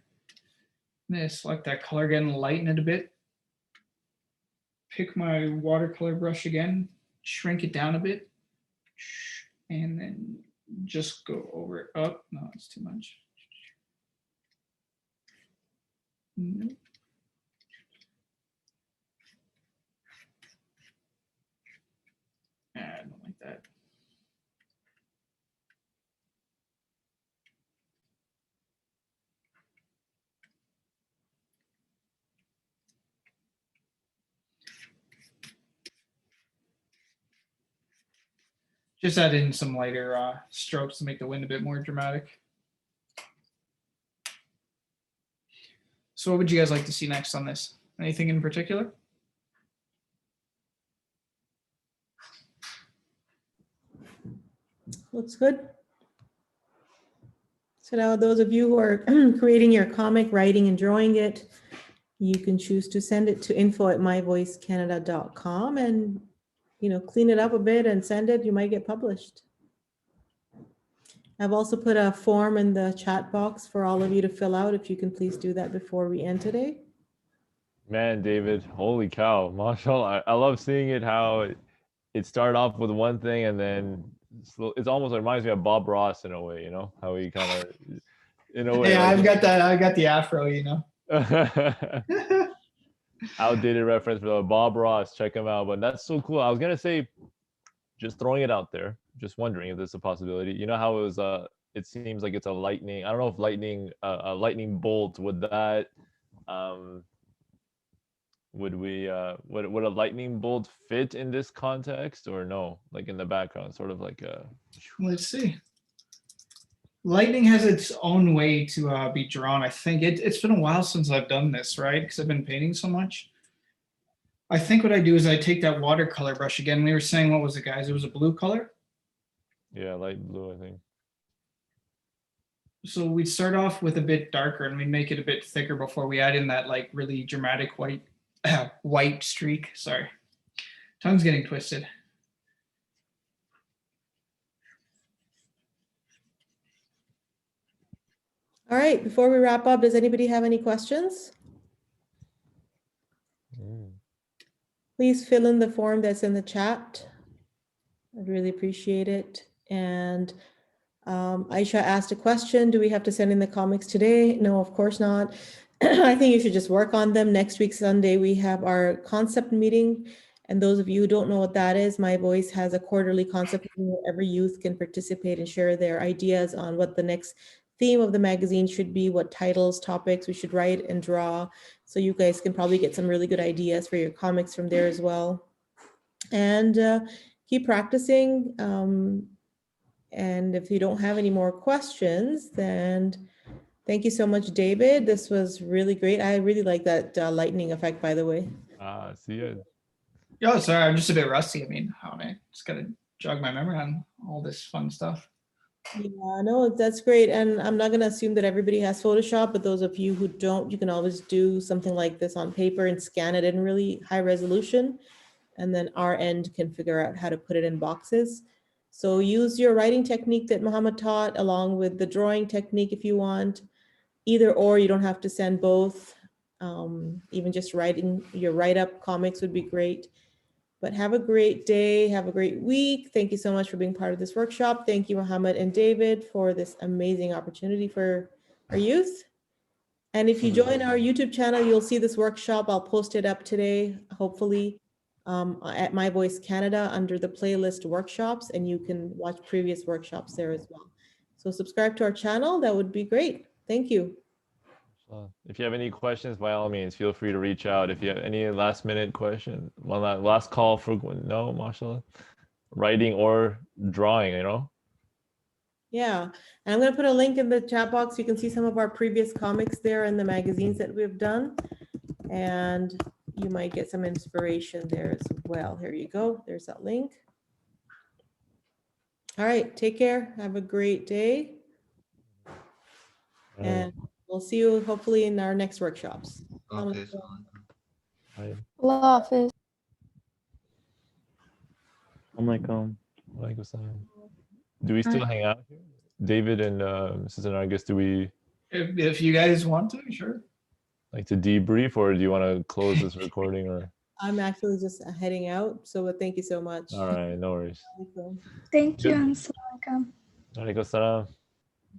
I'm going to select that color again, lighten it a bit. Pick my watercolor brush again, shrink it down a bit, and then just go over it up. No, it's too much. Nope. I don't like that. Just add in some lighter strokes to make the wind a bit more dramatic. So what would you guys like to see next on this? Anything in particular? Looks good. So now those of you who are creating your comic, writing and drawing it, you can choose to send it to info@myvoicecanada.com and, you know, clean it up a bit and send it. You might get published. I've also put a form in the chat box for all of you to fill out. If you can please do that before we end today. Man, David, holy cow, mashallah. I love seeing it how it started off with one thing and then it's almost reminds me of Bob Ross in a way, you know, how he kind of, in a way, Yeah, like I've got that. I got the afro, you know. outdated reference, but Bob Ross, check him out. But that's so cool. I was gonna say, just throwing it out there, just wondering if there's a possibility. You know how it was it seems like it's a lightning. I don't know if lightning a lightning bolt would that would we would a lightning bolt fit in this context or no? Like in the background, sort of like a Let's see. Lightning has its own way to be drawn. I think it's been a while since I've done this, right? Because I've been painting so much. I think what I do is I take that watercolor brush again. We were saying, what was it, guys? It was a blue color. yeah, light blue, I think. So we'd start off with a bit darker and we'd make it a bit thicker before we add in that like really dramatic white white streak. Sorry, tongue's getting twisted. All right, before we wrap up, does anybody have any questions? Please fill in the form that's in the chat. I'd really appreciate it. And Aisha asked a question, do we have to send in the comics today? No, of course not. I think you should just work on them. Next week, Sunday, we have our concept meeting. And those of you who don't know what that is, My Voice has a quarterly concept meeting where every youth can participate and share their ideas on what the next theme of the magazine should be, what titles, topics we should write and draw. So you guys can probably get some really good ideas for your comics from there as well. And keep practicing. And if you don't have any more questions, then thank you so much, David. This was really great. I really like that lightning effect, by the way. See ya. Oh, sorry, I'm just a bit rusty. I mean, I just gotta jog my memory on all this fun stuff. Yeah, no, that's great. And I'm not going to assume that everybody has Photoshop, but those of you who don't, you can always do something like this on paper and scan it in really high resolution. And then our end can figure out how to put it in boxes. So use your writing technique that Muhammad taught along with the drawing technique if you want. Either or, you don't have to send both. Even just writing your write-up comics would be great. But have a great day, have a great week. Thank you so much for being part of this workshop. Thank you, Muhammad and David, for this amazing opportunity for our youth. And if you join our YouTube channel, you'll see this workshop. I'll post it up today, hopefully, at My Voice Canada under the playlist workshops, and you can watch previous workshops there as well. So subscribe to our channel, that would be great. Thank you. If you have any questions, by all means, feel free to reach out. If you have any last minute question, one last call for no, mashallah, writing or drawing, you know? Yeah, and I'm going to put a link in the chat box. You can see some of our previous comics there and the magazines that we've done. And you might get some inspiration there as well. Here you go. There's that link. All right, take care. Have a great day. And we'll see you hopefully in our next workshops. Okay. Allah Hafiz. Assalamualaikum. Walaikum salam. Do we still hang out here? David and Mrs. Nargis, do we If you guys want to, sure. like to debrief or do you want to close this recording or? I'm actually just heading out. So thank you so much. All right, no worries. Thank you. Good. Assalamualaikum. Walaikum salam.